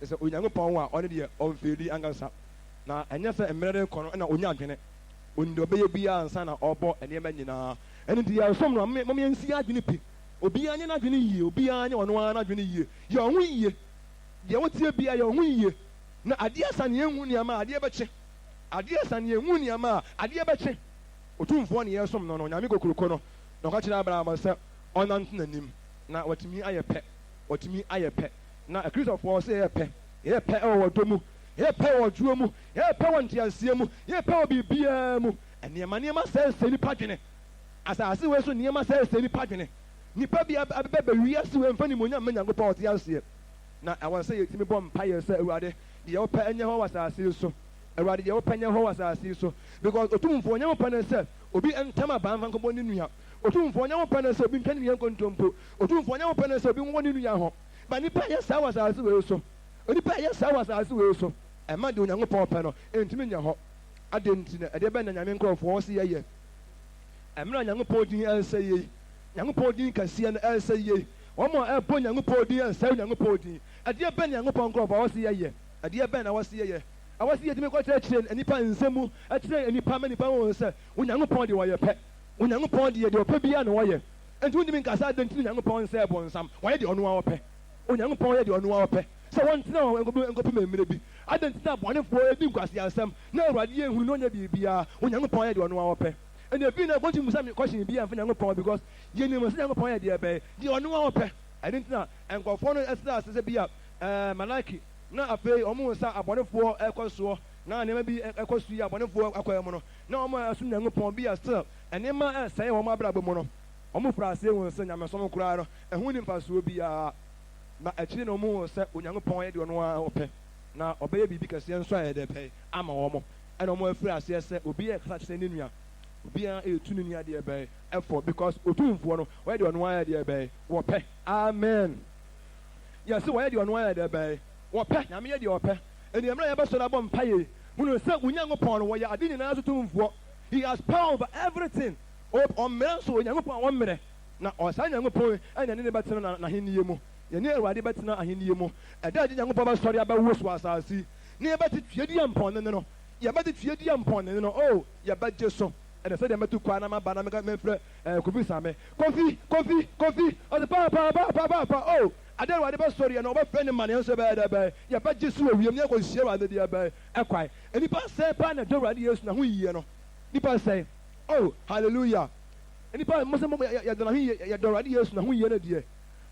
sɛ onyankopɔn a ɔne deɛ ɔmfeeli ankasa na ɛnyɛ sɛ mmerɛ de kɔ no ɛna ɔnya adwene ɔni deɛ ɔbɛyɛ biara ansa na ɔbɔ nneɛma nyinaa ɛno nti yɛsom no mɔmyɛnsi adwene pi obiara nyɛ n'adwene yie obiara nyɛ ɔno ara n'adwene yie yɛ ɔho yie deɛ wotie biara yɛ ɔho yie na adeɛ sa ne yɛnhu nneɛma a adeɛ bɛkye adeɛ sa ne yɛnhu nneɛma a adeɛ bɛkye otumfoɔ ne yɛsom no nyame kokoroko no na ɔka kyerɛ abraham sɛ ɔnante n'anim na watumi ayɛ pɛ na akristofoɔ sɛ yɛyɛ pɛ ɛwɔ dɔ mu yɛyɛ pɛ wɔ dwuo mu yɛyɛ pɛ wɔ nteaseɛ mu yɛyɛ pɛ wɔ biribiara mu nneɛma sɛ nipa dwene asase wei so nneɛma sɛ nipa dwene nipa bi abɛbɛ wiase wei mfa nimonyam ma nyankopɔn ɔte aseɛ na ɛwɔ sɛ yɛtumi bɔ mpayɛ sɛ awurade deɛ wopɛ ɛnyɛ hɔ wɔ asase so awurade deɛ wopɛ nyɛ hɔ wɔ asase so because otumfoɔ nyɛ wopɛ no sɛ obi ntam abaa mfa nkɔbɔ ne nua otumfoɔ nyɛ wopɛ no sɛ obi ntwa ne nua nkontompo otumfoɔ nyɛ wopɛ no sɛ obi nwɔ ne nua hɔ ba nipa yɛ saa wɔ asase wei so nipa yɛ saa wɔ asase wei so ɛma de onyankopɔn pɛ no ɛntumi nyɛ hɔ ade nti na ɛdeɛ bɛn na nyame nkurɔfoɔ se yɛyɛ ɛmmerɛ nyankopɔn din ɛnsɛ yie nyankopɔn din kɛseɛ no ɛnsɛ yie wɔn a ɛbɔ nyankopɔn din ɛnsɛ nyankopɔn din ɛdeɛ bɛn na nyankopɔn nkurɔfoɔ wɔse yɛyɛ ɛdeɛ bɛn na wɔse yɛyɛ awɔse yɛtumi kɔkyerɛkyerɛ nipa nsɛmu ɛkyerɛ nipa ma nipa wɔn sɛ onyankopɔn deɛ wɔyɛ pɛ onyankopɔn deɛ ɔpɛ biara na wɔyɛ nti wontumi nkasa ade nti nyankopɔn nsɛ ɛbɔ nsam wɔyɛ deɛ ɔno a wɔpɛ onyankopɔn yɛ deɛ ɔno a wɔpɛ sɛ wɔntena nkɔpem mmerɛ bi ade nti na abɔnefoɔ adi nkwaseasɛm na awurade yɛ nhunu na ɔnyɛ biribiara onyankopɔn yɛ deɛ ɔno a wɔpɛ ɛna ebi na ɛkɔtumi musa kɔhyɛn bi amfa nyankopɔn because yɛnim sɛ nyankopɔn yɛ deɛ bɛyɛ deɛ ɔno a wɔpɛ ɛno nti na nkɔfoɔ no ɛsena ase sɛ bi a malaki na afei ɔmo nsa abɔnefoɔ ɛkɔ soɔ na nneɛma bi ɛkɔ so yi abɔnefoɔ akɔɛ mu no na ɔmo ɛso nyankopɔn bi a still nneɛma ɛsɛe wɔn abrabɔ mu no ɔmo fura aseɛ wɔn sɛ nyamesom koraa no ɛho ne mfasoɔ biara na akyire na ɔmo wɔ sɛ onyankopɔn yɛ deɛ ɔno a ɔpɛ na ɔbɛyɛ biribi kɛseɛ nso a yɛde pɛ ama wɔn ɛna ɔmo afiri aseɛ sɛ obi yɛ kasa kyerɛ ne nua obiara ɛyɛtu ne nua deɛ bɛyɛ ɛfɔ because otumfoɔ no wɔyɛ deɛ ɔno ayɛ deɛ bɛyɛ wɔpɛ amen yɛsɛ wɔyɛ deɛ ɔno ayɛ deɛ bɛyɛ wɔpɛ nyame yɛ deɛ ɔpɛ ɛnìyɛmmerɛ yɛbɛsɔre abɔ mpaeɛ hunu sɛ onyankopɔn no wɔyɛ ade nyinaa so tumfoɔ he has power over everything ɔmmerɛ nso onyankopɔn a wɔmmerɛ na ɔsaa nyankopɔn ɛna ne bɛtena n'ahenniɛ mu yɛne awurade bɛtena ahenniɛ mu ɛda agye nyankopɔn bɛsɔre abɛwo so asase ne yɛbɛte tuadi ampɔnne no yɛbɛte tuadi ampɔnne no o yɛbɛgye so ɛnɛ sɛ deɛ mɛto kwa na maba na mɛfrɛ kofi same kofi ɔsɛ paapaa o ade awurade bɛsɔre yɛ na ɔbɛfrɛ ne mane nso bɛyɛ dɛ bɛyɛ yɛbɛgye so wɔ wiem ne yɛkɔhyia awurade deɛ bɛyɛ ɛkwae nnipa sɛe paa na ɛdɔ awurade yesu na ho yie no nnipa sɛe o hallelujah nnipa mo sɛ yɛdɔ awurade yesu na ho yie no deɛ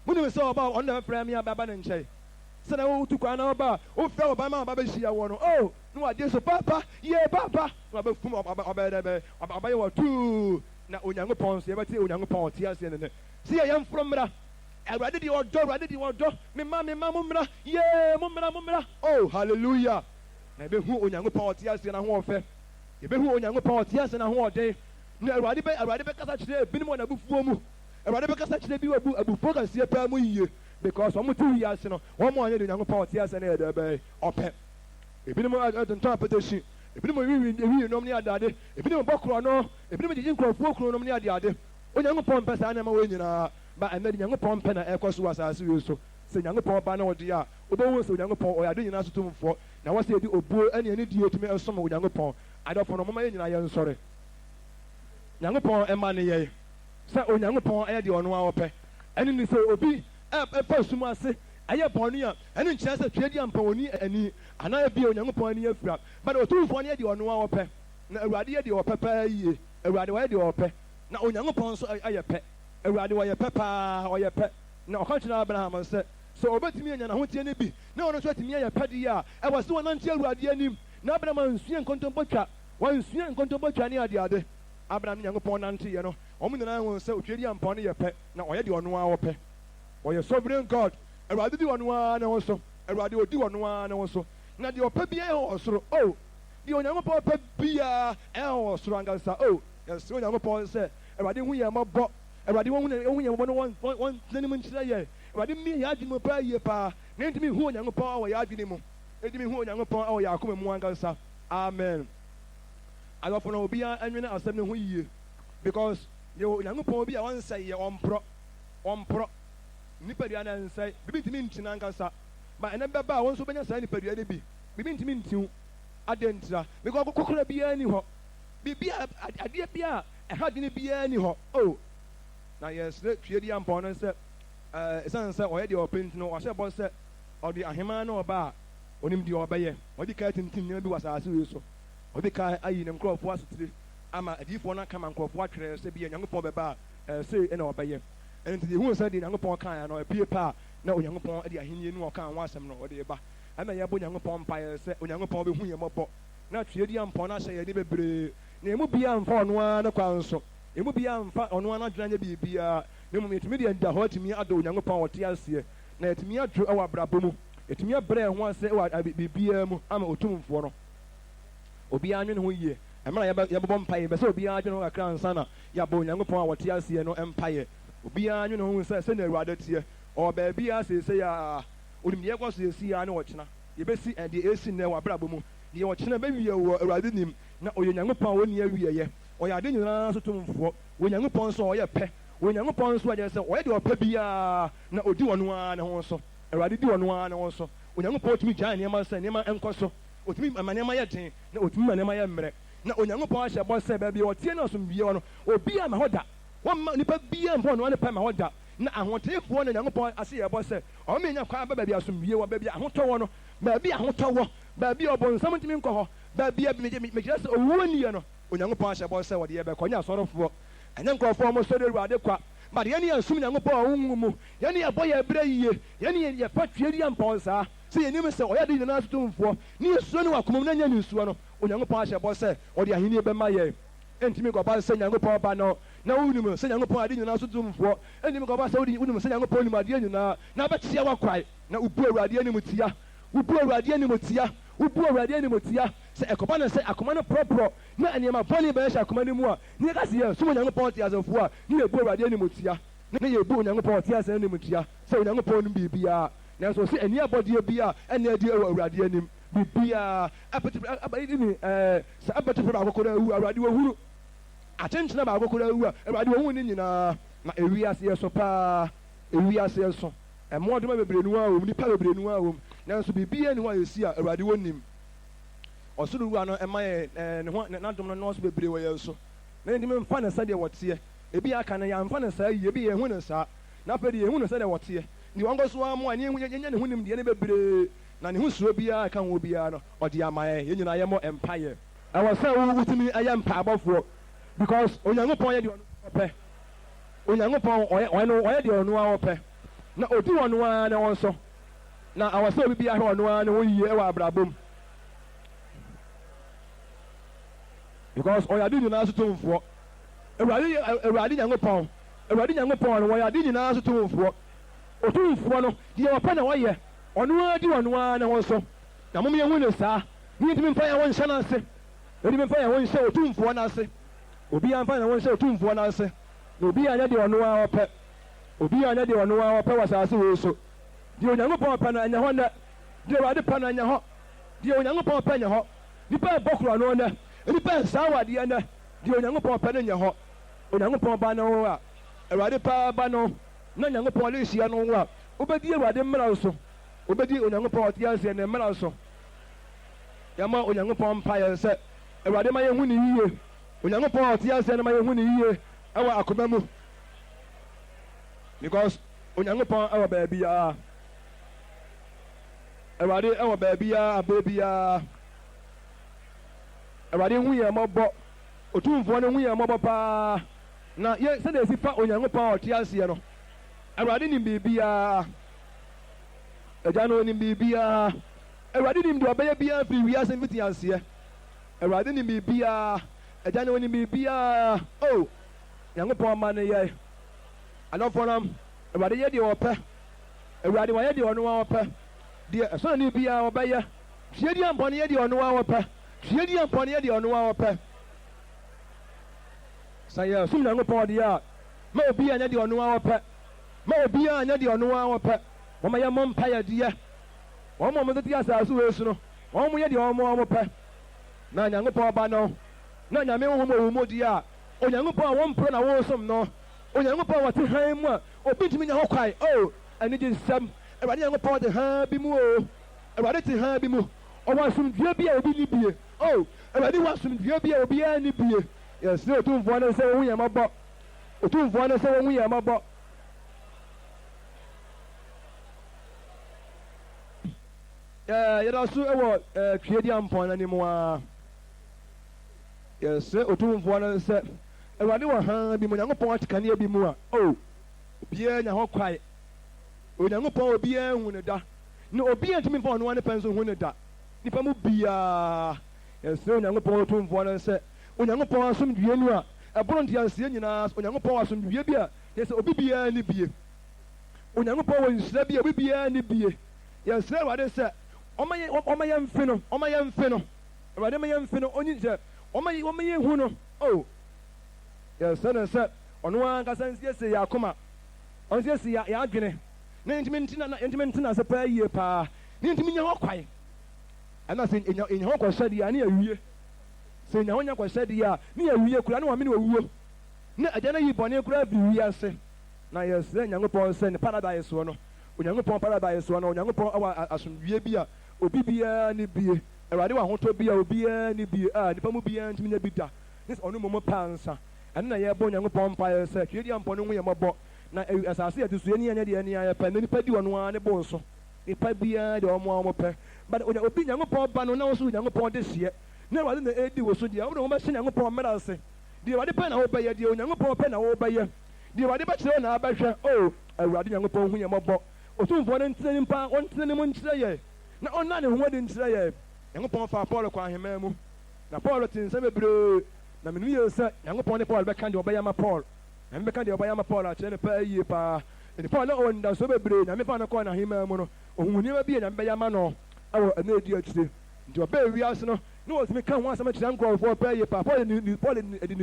monim sɛ ɔba ɔno na bɛfrɛ me ababa ne nkyɛe sɛna wotu kwa na ɔba wofrɛ ɔba ma ɔba bɛhyia wɔ no o na wagye so papa yɛ papa na ɔbɛfum ɔbɛyɛ dɛ bɛyɛ ɔbɛyɛ wɔ tuu na onyankopɔn so yɛbɛte onyankopɔn ɔte aseɛ ne ne sɛ yɛyɛ mforo mmra awurade deɛ ɔdɔ mema mo mmra yee mo mmra oh hallelujah na yɛbɛhu onyankopɔn ɔte aseɛ na ho ɔfɛ yɛbɛhu onyankopɔn ɔte aseɛ na ho ɔden na awurade bɛkasa kyerɛ ebinom wɔ n'abufuo mu awurade bɛkasa kyerɛ bi wɔ abufuo kɛseɛ paa mu yie because wɔn te wiase no wɔn mo anyɛ de onyankopɔn ɔte aseɛ na yɛ dɛ bɛyɛ ɔpɛ ebinom atontɔn apɛtɛhyi ebinom ewi nom ne adade ebinom bɔ korɔ no ebinom gyegye nkurɔfoɔ kuro nom ne adeade onyankopɔn mpɛ saa nneɛma wɔ nyinaa ba ɛnɛ de nyankopɔn mpɛ na ɛkɔ so wɔ asase wei so sɛ nyankopɔn ba na ɔde a wobɛhu sɛ onyankopɔn ɔyɛ ade nyinaa so tomfoɔ na wɔsɛ yɛde obuo ɛne ɛne die tumi ɛsom onyankopɔn adɔfo no moma yɛ nyinaa yɛ nsɔre nyankopɔn ɛma ne yɛe sɛ onyankopɔn ɛyɛ deɛ ɔno a wɔpɛ ɛne ne sɛ obi ɛfa sum ase ɛyɛ bɔne a ɛne nkyerɛ sɛ twe di ampa oni ani anaa bi onyankopɔn ani afira but otumfoɔ no yɛ deɛ ɔno a wɔpɛ na awurade yɛ deɛ ɔpɛ paa yie awurade wɔyɛ deɛ ɔpɛ na onyankopɔn nso ayɛ pɛ awurade wɔyɛ pɛ paa ɔyɛ pɛ na ɔka kyerɛ abraham sɛ ɔbɛtumi anya n'ahoteɛ no bi na ɔno nso atumi ayɛ pɛ deɛ a ɛwɔ sɛ wɔnante awurade anim na abraham ansua nkontompɔtwa wansua nkontompɔtwa ne adeade abraham ne nyankopɔn nanteɛ no ɔmo nyinaa hu sɛ otwe di ampa no yɛ pɛ na ɔyɛ deɛ ɔno a wɔpɛ ɔyɛ sovereign god awurade di ɔno a ne ho so awurade odi ɔno a ne ho so na deɛ ɔpɛ biara ɛwɔ ɔsoro o deɛ onyankopɔn pɛ biara ɛwɔ ɔsoro ankasa o yɛsɛ onyankopɔn sɛ awurade hu yɛn mmɔbɔ awurade wɔn yɛn mmɔbɔ no wɔn nanim nkyerɛ yɛ awurade mi yɛ adwene mu paa yie paa na ntumi hu onyankopɔn wɔ yɛ adwene mu ntumi hu onyankopɔn wɔ yɛ akoma mu ankasa amen adɔfo no obiara anwene asɛm no ho yie because yɛ onyankopɔn bi a wɔnsɛe yɛ ɔmporɔ nipadua no nsɛe bibi ntumi ntina ankasa ma ɛnɛ bɛba a wɔn nso bɛnya saa nipadua no bi bibi ntumi ntiw adentira because kokora biara ni hɔ bibi adeɛ bi a ɛha dwene biara ni hɔ o na yɛsrɛ tue di ampɔ no sɛ ɛsiane sɛ ɔyɛ deɛ ɔpɛ nti no ɔhyɛ bɔ sɛ ɔde ahema no ɔba a ɔnim deɛ ɔbɛyɛ ɔde kaa tintim nneɛma bi wɔ asase wei so ɔde kaa ayi ne nkurɔfoɔ asetire ama adiyifoɔ no aka ma nkurɔfoɔ atwerɛ sɛ bi nyankopɔn bɛba a sei ɛna ɔbɛyɛ ɛno nti deɛ ɛhu sɛ deɛ nyankopɔn kaa no ɛpie pa a na onyankopɔn de ahenni no ɔkaa ho asɛm no ɔde ba ɛma yɛbɔ onyankopɔn mpaeɛ sɛ onyankopɔn bɛhu yɛn mmɔbɔ na tue di ampɔ no ahyɛ yɛde bebree na ɛmu biara mfa ɔno ara no kwan so ɛmu biara mfa ɔno ara no adwene nyɛ biribiara na mmom yɛtumi deɛ da hɔ atumi adɔ onyankopɔn a ɔte aseɛ na yɛtumi adwo wɔ abrabɔ mu yɛtumi abrɛ ho ase wɔ biribiara mu ama otumfoɔ no obiara nwene ho yie ɛmara yɛbɛbɔ mpaeɛ bɛ sɛ obiara adwene ho kakra nsa na yɛabɔ onyankopɔn a wɔte aseɛ no mpaeɛ obiara nwene ho sɛ sɛnea awurade teɛ ɔwɔ baabiara seesei a onim deɛ ɛkɔ so yɛsi a ne wɔkyena yɛbɛsi deɛ ɛsi nnɛ wɔ abrabɔ mu deɛ wɔkyena bɛwie wɔ awurade nim na ɔyɛ onyankopɔn a wɔnni awieɛ ɔyɛ ade nyinaa so tomfoɔ onyankopɔn nso ɔyɛ pɛ onyankopɔn nso agyɛ sɛ ɔyɛ deɛ ɔpɛ biara na ɔdi wɔn ara ne ho so awurade di wɔn ara ne ho so onyankopɔn tumi gyaa nneɛma sɛ nneɛma nkɔ so otumi ma nneɛma yɛ den na otumi ma nneɛma yɛ mmerɛ na onyankopɔn ahyɛ bɔ sɛ baabi ɔtie no asomdwie hɔ no obiara ma hɔ da wɔmma nipa biara mfa ɔno ne pɛ ma hɔ da na ahotefoɔ na onyankopɔn ase yɛ bɔ sɛ ɔmenya kwan ba baabi asomdwie wɔ baabi ahotɔ wɔ no baabi ahotɔ wɔ baabi ɔbɔnsam ntumi nkɔ hɔ baabi a mekyerɛ sɛ owuo nniɛ no onyankopɔn ahyɛ bɔ sɛ wɔde yɛbɛkɔ nyɛ asɔrefoɔ ɛnyɛ nkurɔfoɔ mo sɔre awurade kwa but yɛne yɛnsom nyankopɔn a ɔnwu mu yɛne yɛbɔ yɛ berɛ yie yɛne yɛfa tue di ampɔn saa sɛ yɛnim sɛ ɔyɛ de nyinaa sotomfoɔ ne yɛsuo no wɔ akomam na nya ne nsuo no onyankopɔn ahyɛ bɔ sɛ ɔde ahenni bɛma yɛn ɛntumi kɔba sɛ nyankopɔn ba no na wonim sɛ nyankopɔn ade nyinaa sotomfoɔ ɛntumi kɔba sɛ wonim sɛ nyankopɔn nim adeɛ nyinaa na wobɛkyea wakwae na wobu awurade anim tia wobu awurade anim tia wobu awurade anim tia sɛ ɛkɔba no sɛ akoma no porɔporɔ na nneɛma bɔne bɛyɛ hyɛ akoma no mu a ne yɛka sɛ yɛ som onyankopɔn te asɛmfoɔ a ne yɛbu awurade anim tia na yɛbu onyankopɔn te asɛm anim tia sɛ onyankopɔn nim biribiara nanso sɛ ani abɔdeɛ bi a ɛne adi wɔ awurade anim biribiara sɛ apɛtepɛ baako koraa awu awurade wahuru akyenkyena baako koraa awu a awurade wahu ne nyinaa na ewiaseɛ so paa ewiaseɛ so ɛmmoadoma bebree nu a wɔm nipa bebree nu a wɔm nanso biribiara ni hɔ a yɛsi a awurade wɔnim ɔsoro wura no ɛma yɛ ne ho n'adom no nɔɔso bebree wɔ yɛn so na ntumi mfa ne sɛdeɛ wɔteɛ ebi aka no yɛamfa ne saa yie ebi yɛhu ne saa na afei deɛ yɛhu ne sɛdeɛ wɔteɛ deɛ wɔnkɔ so ama a yɛnya ne ho nimdeɛ no bebree na ne ho suro biara ka ho biara no ɔde ama yɛn nyinaa yɛmmɔ mpaeɛ ɛwɔ sɛ wotumi ɛyɛ mpaebɔfoɔ because onyankopɔn yɛ deɛ ɔno ɔpɛ onyankopɔn ɔyɛ deɛ ɔno a ɔpɛ na ɔdi ɔno ara ne wɔn so na ɛwɔ sɛ obi biara hwɛ ɔno ara ne ho yie ɛwɔ abrabom because ɔyɛ ade nyinaa so tomfoɔ awurade nyankopɔn no wɔyɛ ade nyinaa so tomfoɔ otumfoɔ no deɛ ɔpɛ na wɔyɛ ɔno ara di ɔno ara ne ho so na mom yɛhu ne saa ne ntumi mfa yɛn ho nhyɛ no ase ntumi mfa yɛn ho nhyɛ otumfoɔ no ase obiara mfa yɛn ho nhyɛ otumfoɔ no ase na obiara nyɛ deɛ ɔno ara ɔpɛ obiara nyɛ deɛ ɔno ara ɔpɛ wɔ asase wei so deɛ onyankopɔn pɛ no ɛnyɛ hɔ nnɛ deɛ awurade pɛ no ɛnyɛ hɔ deɛ onyankopɔn pɛ nyɛ hɔ nipa ɛbɔ korɔ no nnɛ nipa ɛsaa wɔ adeɛ nnɛ deɛ onyankopɔn pɛ no nyɛ hɔ onyankopɔn ba no ho a awurade paa ba no na onyankopɔn de hyia no ho a wobɛdi awurade mmara so wobɛdi onyankopɔn ɔte aseɛ ne mmara so yɛma onyankopɔn mpa yɛn sɛ awurade ma yɛhu ne yie onyankopɔn ɔte aseɛ no ma yɛhu ne yie ɛwɔ akoma mu because onyankopɔn ɛwɔ baabiara awurade ɛwɔ baabiara abere biara awurade hu yɛn mmɔbɔ otumfoɔ no hu yɛn mmɔbɔ paa na yɛ sɛdeɛ esi fa onyankopɔn ɔte aseɛ no awurade nim biribiara agya no nim biribiara awurade nim deɛ ɔbɛyɛ biara firi wiase mfiti aseɛ awurade nim biribiara agya no nim biribiara o nyankopɔn ma no yɛ adɔfoɔ no awurade yɛ deɛ ɔpɛ awurade wɔyɛ deɛ ɔno a ɔpɛ deɛ ɛsɔn ne biara ɔbɛyɛ tue di ampɔ no yɛ deɛ ɔno a ɔpɛ tue di ampɔ no yɛ deɛ ɔno a ɔpɛ sɛ yɛ som nyankopɔn deɛ a ma obi a nyɛ deɛ ɔno ara wɔpɛ ma obi a nyɛ deɛ ɔno ara wɔpɛ wɔma yɛ mmɔ mpaeɛ deɛ wɔn a wɔtete asase wɔ esu no wɔn mo yɛ deɛ wɔn pɛ na nyankopɔn ba no na nyame honhom wɔ mu deɛ a onyankopɔn a wɔn mporo na wɔsom no onyankopɔn a wɔte hann mu a obi ntumi nya hɔ kwae o ɛne gye nsɛm awurade nyankopɔn te hann bi mu o awurade te hann bi mu ɔwɔ asomdua bi a obi ni bie o awurade wɔ asomdua bi a obiara ni bie yɛsrɛ otumfoɔ no sɛ wɔn yɛ mmɔbɔ otumfoɔ no sɛ wɔn yɛ mmɔbɔ yɛda so wɔ twɛdi ampɔn no anim a yɛsrɛ otumfoɔ no sɛ awurade wɔ hann bi mu onyankopɔn ate kanea bi mu a o obiara nya hɔ kwae onyankopɔn obiara hu ne da na obiara ntumi mfa ɔno ne pɛ nso hu ne da nipa mu biara yɛsrɛ onyankopɔn otumfoɔ no sɛ onyankopɔn asomdue no a ɛboro nteaseɛ nyinaa onyankopɔn wɔ asomdue bi a yɛsɛ obi biara ne bie onyankopɔn wɔ nhyira bi a obi biara ne bie yɛsrɛ awurade sɛ ɔma yɛ mfe no awurade ma yɛ mfe no ɔnyi sɛ ɔma yɛ hu no o yɛsrɛ no sɛ ɔno ankasa nsiesie yɛ akoma ɔnsiesie yɛ adwene na yɛntumi ntena ase paa yie paa na yɛntumi nya hɔ kwae ɛna sɛ ɛnya hɔ kɔhyɛ deɛ a ne yɛwie sɛ ɛnya hɔ nya kɔhyɛ deɛ a ne yɛwie kura ne wɔme ne wɔwuo na agya no yi bɔne kora bi wiase na yɛsrɛ nyankopɔn sɛ ne paradise soɔ no onyankopɔn paradise soɔ no onyankopɔn awɔ asomdwie bi a obi biara ne bie awurade wɔ ahotɔ bi a obiara ne bie a nipa mu biara ntumi nya bi da ne sɛ ɔno mmom paa nsa ɛno na yɛbɔ onyankopɔn mpaeɛ sɛ twɛdi ampɔ no ho yɛ mmɔbɔ na asase yɛte so yɛni yɛnyɛ deɛ ɛni ayɛpɛ na nipa di ɔno ara ne bo so nipa biara deɛ ɔmo a ɔmo pɛ but obi nyankopɔn ba no na wɔso onyankopɔn de hyeɛ na awurade na ɛdi wɔ so deɛ wode wɔbɛhyɛ nyankopɔn mmara ase deɛ awurade pɛ na wobɛyɛ deɛ onyankopɔn pɛ na wobɛyɛ deɛ awurade bɛkyerɛ wo na abɛhwɛ o awurade nyankopɔn ho yɛ mmɔbɔ otumfoɔ no ntena nimpa ɔntena ne mu nkyerɛ yɛ na ɔnna ne ho adi nkyerɛ yɛ nyankopɔn fa paul kɔ ahemmaa mu na paul te nsɛm bebree na menim yɛ sɛ nyankopɔn ne paul bɛka deɛ ɔbɛyɛ ma paul nyame bɛka deɛ ɔbɛyɛ ma paul akyerɛ ne paa yie paa ɛne paul na ɔwɔ nidasoɔ bebree nyame fa no kɔɔ n'ahemmaa mu no ɔhuhu nneɛma bi a nyame bɛyɛ ma no ɛwɔ ɛna adi akyire nti ɔbɛɛ wiase no na wɔtumi ka ho asɛm kyerɛ nkurɔfoɔ paa yie paa paul ɛde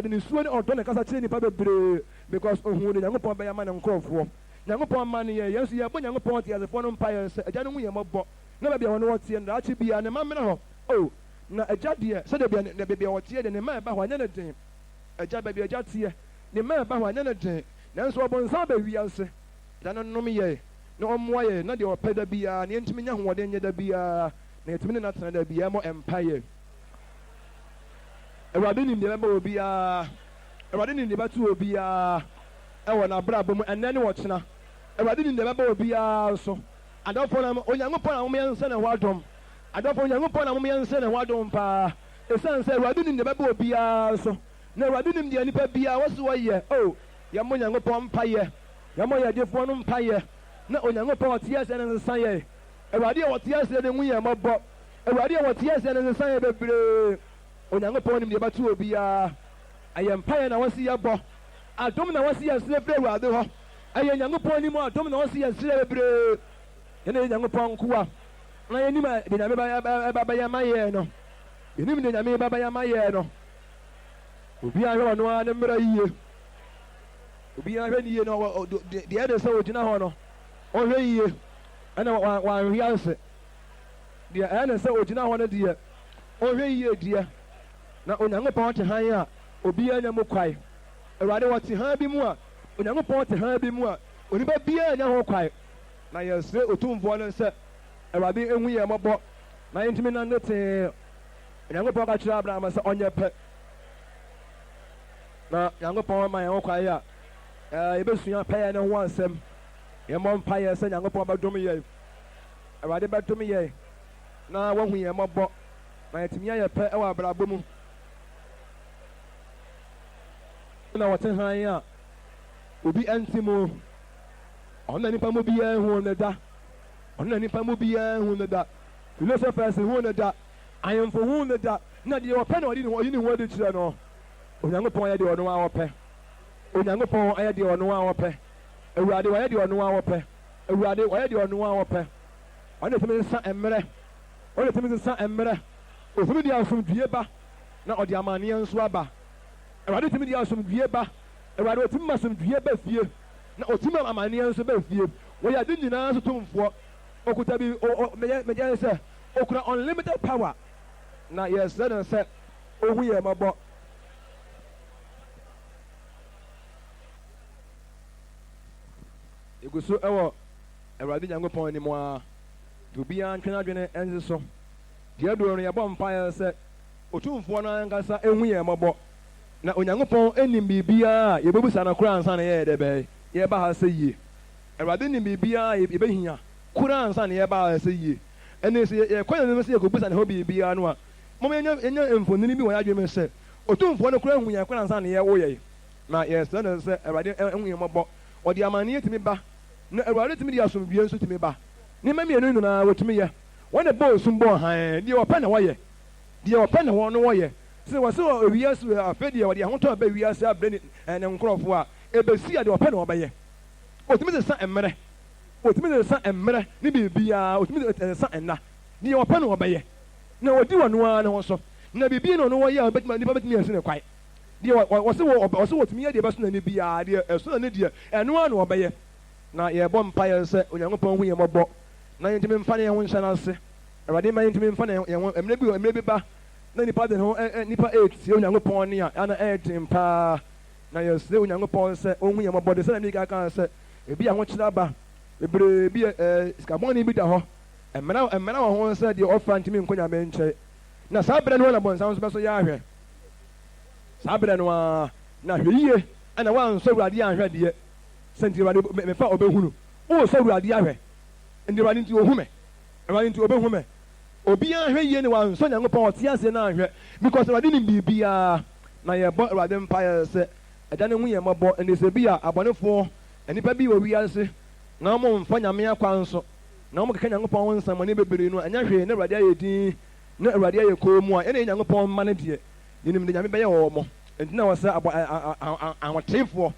ne suo ne ɔdɔ ne kasa kyerɛ nnipa bebree because ɔhuhu ne nyankopɔn bɛyɛ ma ne nkurɔfoɔ nyankopɔn ma no yɛ yɛn nso yɛbɔ nyankopɔn teasefoɔ no mpaeɛ sɛ agya no ho yɛ mmɔbɔ na baabi a wɔne wɔteɛ no daakye biara ne ma mmena hɔ o na agya deɛ sɛdeɛ baabi a wɔteɛ deɛ ne ma ɛba hɔ anyɛ ne den agya baabi agya teɛ ne ma ɛba hɔ anyɛ ne den nanso ɔbɔnsan ba wiase da no nom yɛ na ɔmmoa yɛ na deɛ ɔpɛ da biara na yɛntumi nya ahoɔden nyɛ da biara na yɛtumi ne natena da biara mmɔ ɛmpaeɛ awurade nim deɛ bɛba wɔ biara awurade nim deɛ bɛto wɔ biara ɛwɔ n'abrabɔ mu ɛnnɛ ne wɔkyena awurade nim deɛ bɛba wɔ biara so adɔfoɔ na onyankopɔn na momyɛ nsɛ ne ho adɔm adɔfoɔ onyankopɔn na momyɛ nsɛ ne ho adɔm paa ɛsiane sɛ awurade nim deɛ bɛba wɔ biara so na awurade nim deɛ nnipa biara wɔse wɔyɛ o yɛmmɔ onyankopɔn mpayɛ yɛmmɔ yɛgyefoɔ no mpayɛ na onyankopɔn ɔte asɛ ne nsesa yɛ awurade a wɔte asɛ ne ho yɛ mmɔbɔ awurade a wɔte asɛ ne nsesa yɛ bebree onyankopɔn nim deɛ bɛto wɔ biara ɛyɛ mpayɛ na wɔse yɛbɔ adom na wɔse yɛserɛ firi awurade hɔ ɛyɛ nyankopɔn nim adom na wɔse yɛserɛ bebree yɛne nyankopɔn nkoa na yɛnim de nyame bɛyɛ ma yɛɛ no yɛnim de nyame bɛyɛ ma yɛɛ no obiara hwɛ ɔno ara ne mmerɛ yie obiara hwɛ ne yie no deɛ ɛde sɛ ogyina hɔ no ɔhwɛ yie ɛna wanhwe ase deɛ ɛne sɛ ogyina hɔ no deɛ ɔhwɛ yie deɛ na onyankopɔn te hann a obiara nya mu kwae awurade wɔte hann bi mu a onyankopɔn te hann bi mu a onipa biara nya ho kwae na yɛsrɛ otumfoɔ no sɛ awurade ehu yɛ mmɔbɔ na yɛntumi nante tee onyankopɔn ka kyerɛ abraham sɛ ɔnyɛ pɛ na nyankopɔn ma yɛn ho kwae a yɛbɛsua pɛyɛ ne ho asɛm yɛmmɔ mpayɛ sɛ nyankopɔn bɛdom yɛn awurade bɛdom yɛn na wahu yɛn mmɔbɔ na yɛtumi ayɛ pɛ ɛwɔ abrabɔ mu na wɔte hann a obi ɛnte mu ɔno na nipa mu biara hu ne da ɔno na nipa mu biara hu ne da philosophers hu ne da ahemfo hu ne da na deɛ wɔpɛ na ɔde ne ho adi kyerɛ no onyankopɔn yɛ deɛ ɔno a wɔpɛ onyankopɔn ayɛ deɛ ɔno a wɔpɛ awurade wɔyɛ deɛ ɔno a wɔpɛ awurade wɔyɛ deɛ ɔno a wɔpɛ ɔno tumi nsa mmerɛ ɔtumi de asomdwie ba na ɔde amanneɛ nso aba awurade tumi de asomdue ba awurade otumi ma asomdue ba fie na otumi ma amanneɛ nso ba fie wɔyɛ ade nyinaa nso tomfoɔ okuta bi mɛgya sɛ okura unlimited power na yɛsrɛ no sɛ ohu yɛ mmɔbɔ ɛgu so ɛwɔ awurade nyankopɔn anim a nti obiara ntwe n'adwene ɛnse so deɛ ɛdoɔ no yɛbɔ mpaeɛ sɛ otumfoɔ no ankasa ehu yɛn mmɔbɔ na onyankopɔn anim biribiara yɛbɛbusa no koraa ansa na yɛyɛ dɛ bɛyɛ yɛba ha sɛ yie awurade nim biribiara yɛbɛhia koraa ansa na yɛba ha sɛ yie ɛne sɛ yɛkɔ yɛn no sɛ yɛkɔbusa ne hɔ biribiara no a moma yɛnya mfonini bi wɔ yɛadwene mu sɛ otumfoɔ no koraa hu yɛn koraa ansa na yɛwo yɛn na yɛsrɛ no sɛ awurade ehu yɛn mmɔbɔ ɔde amanneɛ tumi ba na awurade tumi de asomdwie nso tumi ba nneɛma mmienu nyinaa wɔtumi yɛ wɔn na bɔ osum bɔ hann deɛ wɔpɛ na wɔyɛ deɛ wɔpɛ na wɔn no wɔyɛ sɛ wɔsɛ wɔ wiase afɛ deɛ wɔde ahotɔ bɛ wiase abrɛ ne nkorɔfoɔ a ebesi a deɛ wɔpɛ na wɔbɛyɛ otumi de sa mmerɛ otumi de sa mmerɛ ne biribiara otumi de sa nna deɛ wɔpɛ na wɔbɛyɛ na wɔdi wɔn noa ne ho so na biribi na ɔno wɔyɛ a ɔbɛtumi nipa bɛtumi asi ne kwae deɛ wɔsɛ wɔtumi yɛ deɛ ɛbɛso na ne biara deɛ ɛso na ne deɛ ɛnoa na wɔbɛyɛ na yɛbɔ mpaeɛ sɛ onyankopɔn hu yɛn mmɔbɔ na yɛntumi mfa ne yɛn ho nhyɛ no ase awurade ma yɛntumi mfa ne yɛn ho mmerɛ bi ba na nipa de ho nipa ɛɛtie onyankopɔn ne a ana ɛɛden paa na yɛsrɛ onyankopɔn sɛ ɔhu yɛn mmɔbɔ de sɛ na mi ka sɛ ebi ahokyerɛ aba bebree bi sikabɔne bi da hɔ mmara wɔ ho sɛ deɛ ɔfa ntumi nkɔ nyame nkyɛn na saa berɛ no na bɔnsam nso bɛso yɛ ahwɛ saa berɛ no a na hwɛ yie ɛna woansɔ awurade anhwɛ deɛ sɛ nti awurade mefa ɔbɛhunu wosɔ awurade ahwɛ nti awurade nti ɔhu me awurade nti ɔbɛhu me obiara hwɛ yie ne wansɔ nyankopɔn ɔte aseɛ no anhwɛ because awurade nim biribiara na yɛbɔ awurade mpaeɛ sɛ ɛda ne ho yɛ mmɔbɔ ɛnɛ sɛ bi a abɔnefoɔ nnipa bi wɔ wiase na wɔn mfa nyame akwa nso na wɔn keka nyankopɔn ho nsɛmmɔne bebree no ɛnyɛ hwee na awurade ayɛ din na awurade ayɛ kɔn mu a ɛna nyankopɔn mma no deɛ yɛnim de nyame bɛyɛ wɔ mo nti na wɔ sɛ ahoteefoɔ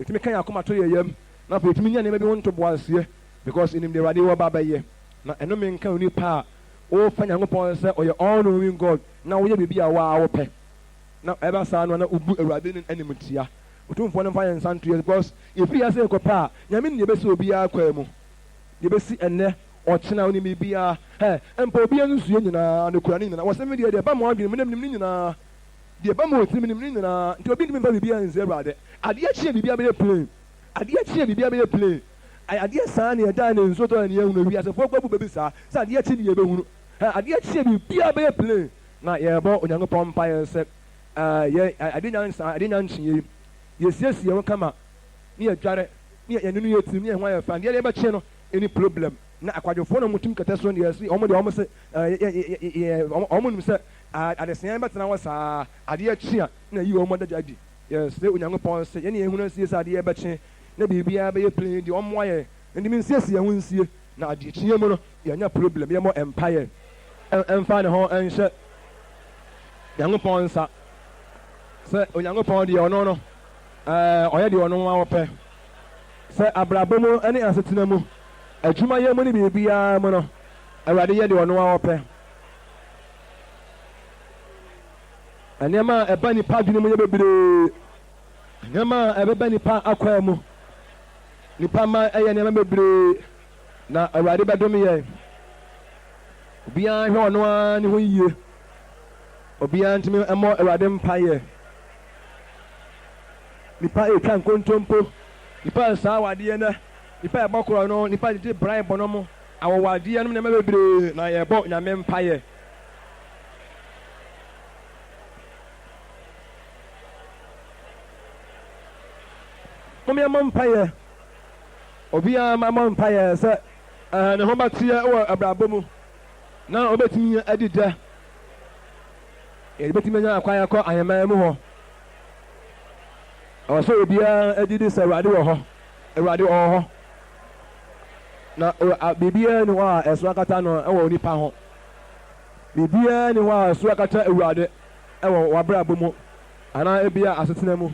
ɛtumi ka yɛ akoma to yɛ yam na afei ɛtumi nya nneɛma bi ho ntoboaseɛ because yɛnim de awurade wɔ ba bɛyɛ na ɛnome nka onipa a wɔfa nyankopɔn sɛ ɔyɛ all knowing God na woyɛ biribi a wɔpɛ na ɛba saa no na wobu awurade no anim tia otumfoɔ no mfa yɛ nsa ntoyɛ because yɛfiri ase nkɔpɛ a nyame ne yɛbɛsi obiara kwaa mu yɛbɛsi ɛnnɛ ɔkyena wo ne biribiara mpa obiara no sue nyinaa no kura ne nyinaa wɔsɛ me deɛ ɛba ma adwene mu nam nim ne nyinaa deɛ ɛba ma ɔtirim nim ne nyinaa nti obi ntumi mfa biribiara nsɛ awurade adeɛ kyeɛ biribiara bɛyɛ plain adeɛ kyeɛ biribiara bɛyɛ plain adeɛ saa ne ɛda ne nsuo tɔ ne yɛhunu wiasefoɔ kɔ bu baabi saa sɛ adeɛ kyeɛ ne yɛbɛhunu adeɛ kyeɛ biribiara bɛyɛ plain na yɛbɔ onyankopɔn mpaeɛ sɛ adeɛ nya nkyeɛ yɛsiesie ho kama ne yɛdware ne yɛne no yɛtirim ne yɛho ayɛ fa deɛ yɛbɛkye no ɛni problem na akwadwofoɔ no mutum kɛtɛ so ne yɛsi ɔmo deɛ ɔmo sɛ ɔmo nim sɛ adeseɛ bɛtena hɔ saa adeɛ kye a na yi ɔmo adagya adi yɛsrɛ onyankopɔn sɛ yɛne yɛhunu asie sɛ adeɛ yɛbɛkye na biribiara bɛyɛ plain deɛ ɔmo ayɛ ntumi nsiesie ho nsie na adeɛ kyeɛ mu no yɛnya problem yɛmmɔ empire ɛmfa ne ho ɛnhyɛ nyankopɔn nsa sɛ onyankopɔn deɛ ɔno no ɔyɛ deɛ ɔno a wɔpɛ sɛ abrabɔ mu ne asetena mu adwumayɛ mu ne biribiara mu no awurade yɛ deɛ ɔno a wɔpɛ nneɛma a ɛba nipa adwene mu yɛ bebree nneɛma a ɛbɛba nipa akwan mu nipa ma ɛyɛ nneɛma bebree na awurade bɛdome yɛ obiara hwɛ ɔno a ne ho yie obiara ntumi mmɔ awurade mpaeɛ nipa etwa nkontompo nipa saa awadeɛ no nipa ɛbɔ korɔ no nipa de bran bɔ no mo awɔwadeɛ no nneɛma bebree na yɛbɔ nyame mpaeɛ mɔmmɔ mpaeɛ obiara ma mmɔ mpaeɛ sɛ ne ho bɛteɛ wɔ abrabɔ mu na ɔbɛtumi adi dɛ yɛbɛtumi anya akwan akɔ ahemman mu hɔ ɔwɔ sɛ obiara adidi sɛ awurade wɔ hɔ awurade ɔwɔ hɔ na biribiara ni hɔ a ɛso akata no ɛwɔ onipa ho biribiara ni hɔ a ɛso akata awurade ɛwɔ w'abrabɔ mu anaa ebia asetena mu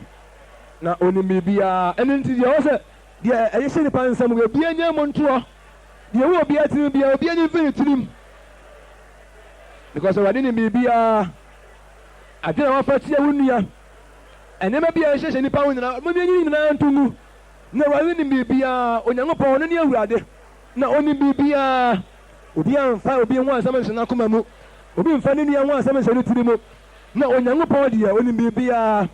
na onim biribiara ɛno nti deɛ ɔwɔ sɛ deɛ ɛyɛ hyɛ nipa nsɛm obiara nyɛ mu ntoɔ deɛ ɛwɔ obiara tirim biara obiara nyɛ mfiri tirim because awurade nim biribiara adwene a wafa tia wo nua ɛnneɛma bi a ɛhyehyɛ nipa ho nyinaa mo bi enyi nyinaa nto mu na awurade nim biribiara onyankopɔn ɔno ne awurade na ɔnim biribiara obi amfa obi ho asɛm nhyɛ n'akoma mu obi mfa ne nua ho asɛm nhyɛ ne tiri mu na onyankopɔn deɛ ɔnim biribiara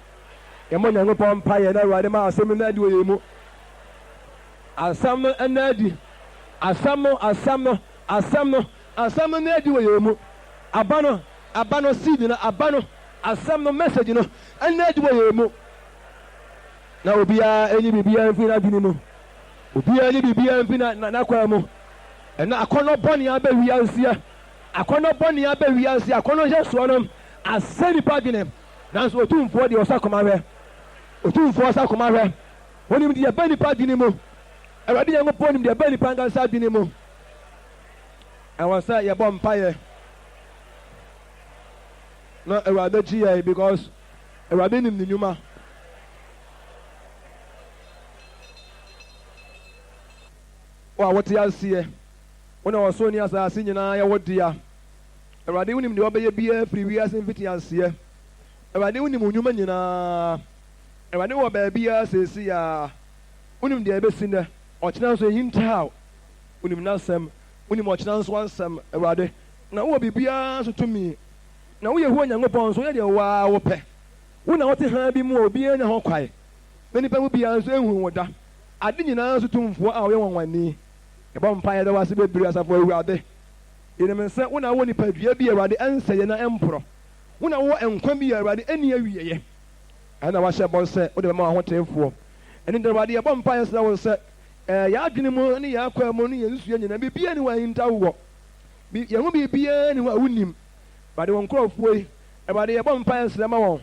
yɛmmɔ onyankopɔn mpaeɛ na awurade ma asɛm no adi wɔ yɛn mu asɛm no ɛna adi asɛm no na adi wɔ yɛn mu aba no seed no aba no asɛm no message no ɛna adi wɔ yɛn mu na obiara enyi biribiara mfi n'adwene mu obiara enyi biribiara mfi n'akwan mu ɛna akɔnɔ bɔne abɛ wiase akɔnɔ hyɛ soɔ no asɛ nipa adwene nanso otumfoɔ deɛ ɔsa kɔma hwɛ onim deɛ ɛbɛ nipa adwene mu awurade nyankopɔn nim deɛ ɛbɛ nipa nkasa adwene mu ɛwɔ sɛ yɛbɔ mpaeɛ na awurade gye yɛn because awurade nim ne nnwuma wo a wote aseɛ wo na wɔso ne asase nyinaa yɛwo dea awurade wonim deɛ wɔbɛyɛ biara firi wiase mfiti aseɛ awurade wonim wo nnwuma nyinaa awurade wɔ baabiara seesi a wonim deɛ ɛbɛsi nnɛ ɔkyena nso ɛhintaw wonim n'asɛm wonim ɔkyena nso ansɛm awurade na wowɔ biribiara nso tumi na woyɛ hu onyankopɔn nso woyɛ deɛ waa wopɛ wo na wote ha bi mu a obiara nya ho kwae na nnipa mu biara nso ɛhu wo da ade nyinaa nso tomfoɔ a woyɛ wɔnwani yɛbɔ mpaeɛ dɛ wase bebree asafo awurade yɛnim sɛ wo na wowɔ nipadua bi awurade ɛnsɛeɛ na ɛmporɔ wo na wowɔ nkwa bi awurade ɛnni awieeɛ ɛna wahyɛ bɔ sɛ wode bɛma w'ahoteefoɔ ɛne nti awurade yɛbɔ mpaeɛ sɛ wo sɛ yɛadwene mu ne yɛakwa mu ne yɛnsua nyinaa biribiara ne wɔahinta wowɔ yɛho biribiara ne hɔ a wonim awurade wɔn nkurɔfoɔ yi awurade yɛbɔ mpaeɛ srɛ ma wɔn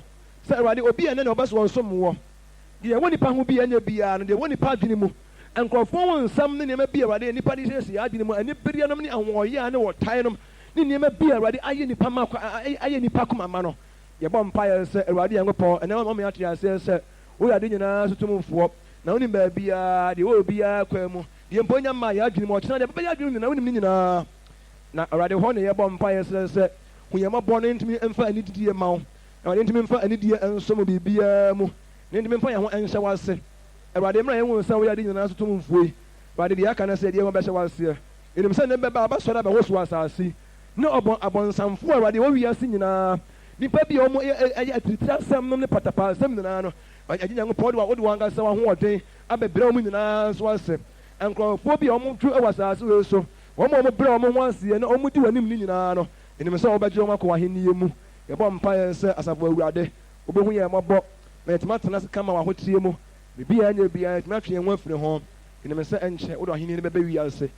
sɛ awurade obi ɛnɛ na ɔbɛsɛ wɔn som wɔ deɛ ɛwɔ nipa ho bi ɛnyɛ biara no deɛ ɛwɔ nipa adwene mu nkurɔfoɔ wɔ nsɛm ne nneɛma bi awurade nipa de hyɛsi adwene mu anibereɛ nom ne ahoɔyɛ ne wɔtae nom ne nneɛma bi awurade ayɛ nipa koma ma no yɛbɔ mpaeɛ sɛ awurade nyankopɔn ɛnɛ ma ɔmo ate aseɛ sɛ woyɛ ade nyinaa so tomfoɔ na wonim baabiara deɛ wɔwɔ biara kwan mu deɛ mpo nya ma yɛ adwene mu ɔkyena deɛ bɛbɛyɛ adwene nyinaa wonim ne nyinaa na awurade hɔ ne yɛbɔ mpaeɛ sɛ hu yɛn mmɔbɔ no ntumi mfa anididie ma wo awurade ntumi mfa anidie nso mu biribiara mu ne ntumi mfa yɛn ho nhyɛ w'ase awurade mmra yɛn wo sɛ woyɛ ade nyinaa so tomfoɔ yi awurade deɛ aka no sɛ deɛ ho bɛhyɛ w'aseɛ ɛnim sɛ ne bɛba abɛsɔre abɛwo so asase ne abɔnsamfoɔ awurade wɔwiase nyinaa nipa bi a ɔmo ɛyɛ atiritiri asɛm nom ne patapa asɛm nyinaa no agye nyankopɔn wode wankasa w'ahoɔden abɛbrɛ ɔmo nyinaa nso ase nkurɔfoɔ bi a ɔmo twe wɔ asase wei so ɔmo brɛ ɔmo ho aseɛ na ɔmo di w'anim ne nyinaa no ɛnim sɛ wɔbɛgye ɔmo akɔ w'ahenniɛ mu yɛbɔ mpaeɛ sɛ asafo awurade wobɛhu yɛn mmɔbɔ na yɛtumi atena ase kama w'ahotie mu biribiara nyɛ biara yɛtumi atwe yɛn ho afiri ho ɛnim sɛ ɛnkyɛ wode ɔhenni no bɛbɛ wiase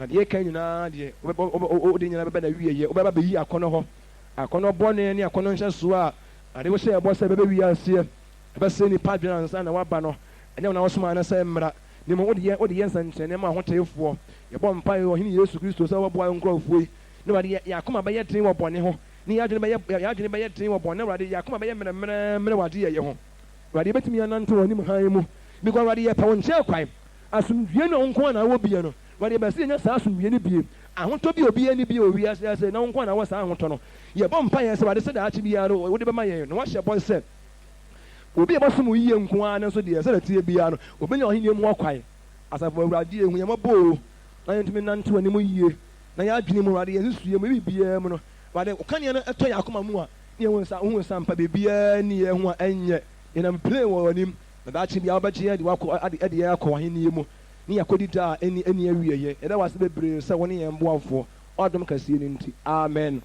na deɛ yɛka nyinaa deɛ wode nyinaa bɛbɛ na wieyɛ wobɛba bɛyi akɔnnɔ hɔ akɔnnɔ bɔne ne akɔnnɔ nhyɛsoɔ a ade wohyɛ ɛbɔ sɛ bɛbɛ wiaseɛ ɛbɛsɛ nipa adwene ansa na waba no ɛnyɛ wo na wɔsoma no sɛ mmara ne mu wode yɛ nsɛnkyerɛnneɛ ma ahoteefoɔ yɛbɔ mpaeɛ ɔhene yesu kristo sɛ wɔboa nkurɔfoɔ yi ne wade yɛakoma bɛyɛ tene wɔ bɔne ho ne yɛadwene bɛyɛ tene wɔ bɔne wade yɛakoma bɛyɛ mmerɛmmerɛ wade yɛyɛ ho wade yɛbɛtumi anante wɔ anim han mu because wade yɛpɛ wo nkyɛn kwan asomdwie no nko a na wɔ bie no wade yɛbɛsɛ yɛnya saa asomdwie no bie ahotɔ bi obiara ni bi owiase ase na nko a na wɔ saa ahotɔ no yɛbɔ mpaeɛ sɛ wade sɛ daakye biara no wode bɛma yɛn na wahyɛ bɔ sɛ obi a bɔsom wo yie nko ara no nso deɛ sɛ natie biara no obɛnya ɔhenniɛ mu ɔkwae asafo awurade ɛhu yɛmmɔbɔo na yɛntumi nante w'anim yie na yɛadwene mu wade yɛnsesue mu bibiara mu no wade ɔkaneɛ no ɛtɔ yɛ akoma mu a ne yɛhu nsa mpa biribiara ni yɛn ho a ɛnyɛ yɛnam plee wɔ w'anim na daakye biara wobɛgye ɛde yɛn akɔ w'ahenniɛ mu ne yɛakɔdi da a ɛni awieɛ yɛda wase bebree sɛ wo ne yɛn boafoɔ ɔdom kɛseɛ no nti amen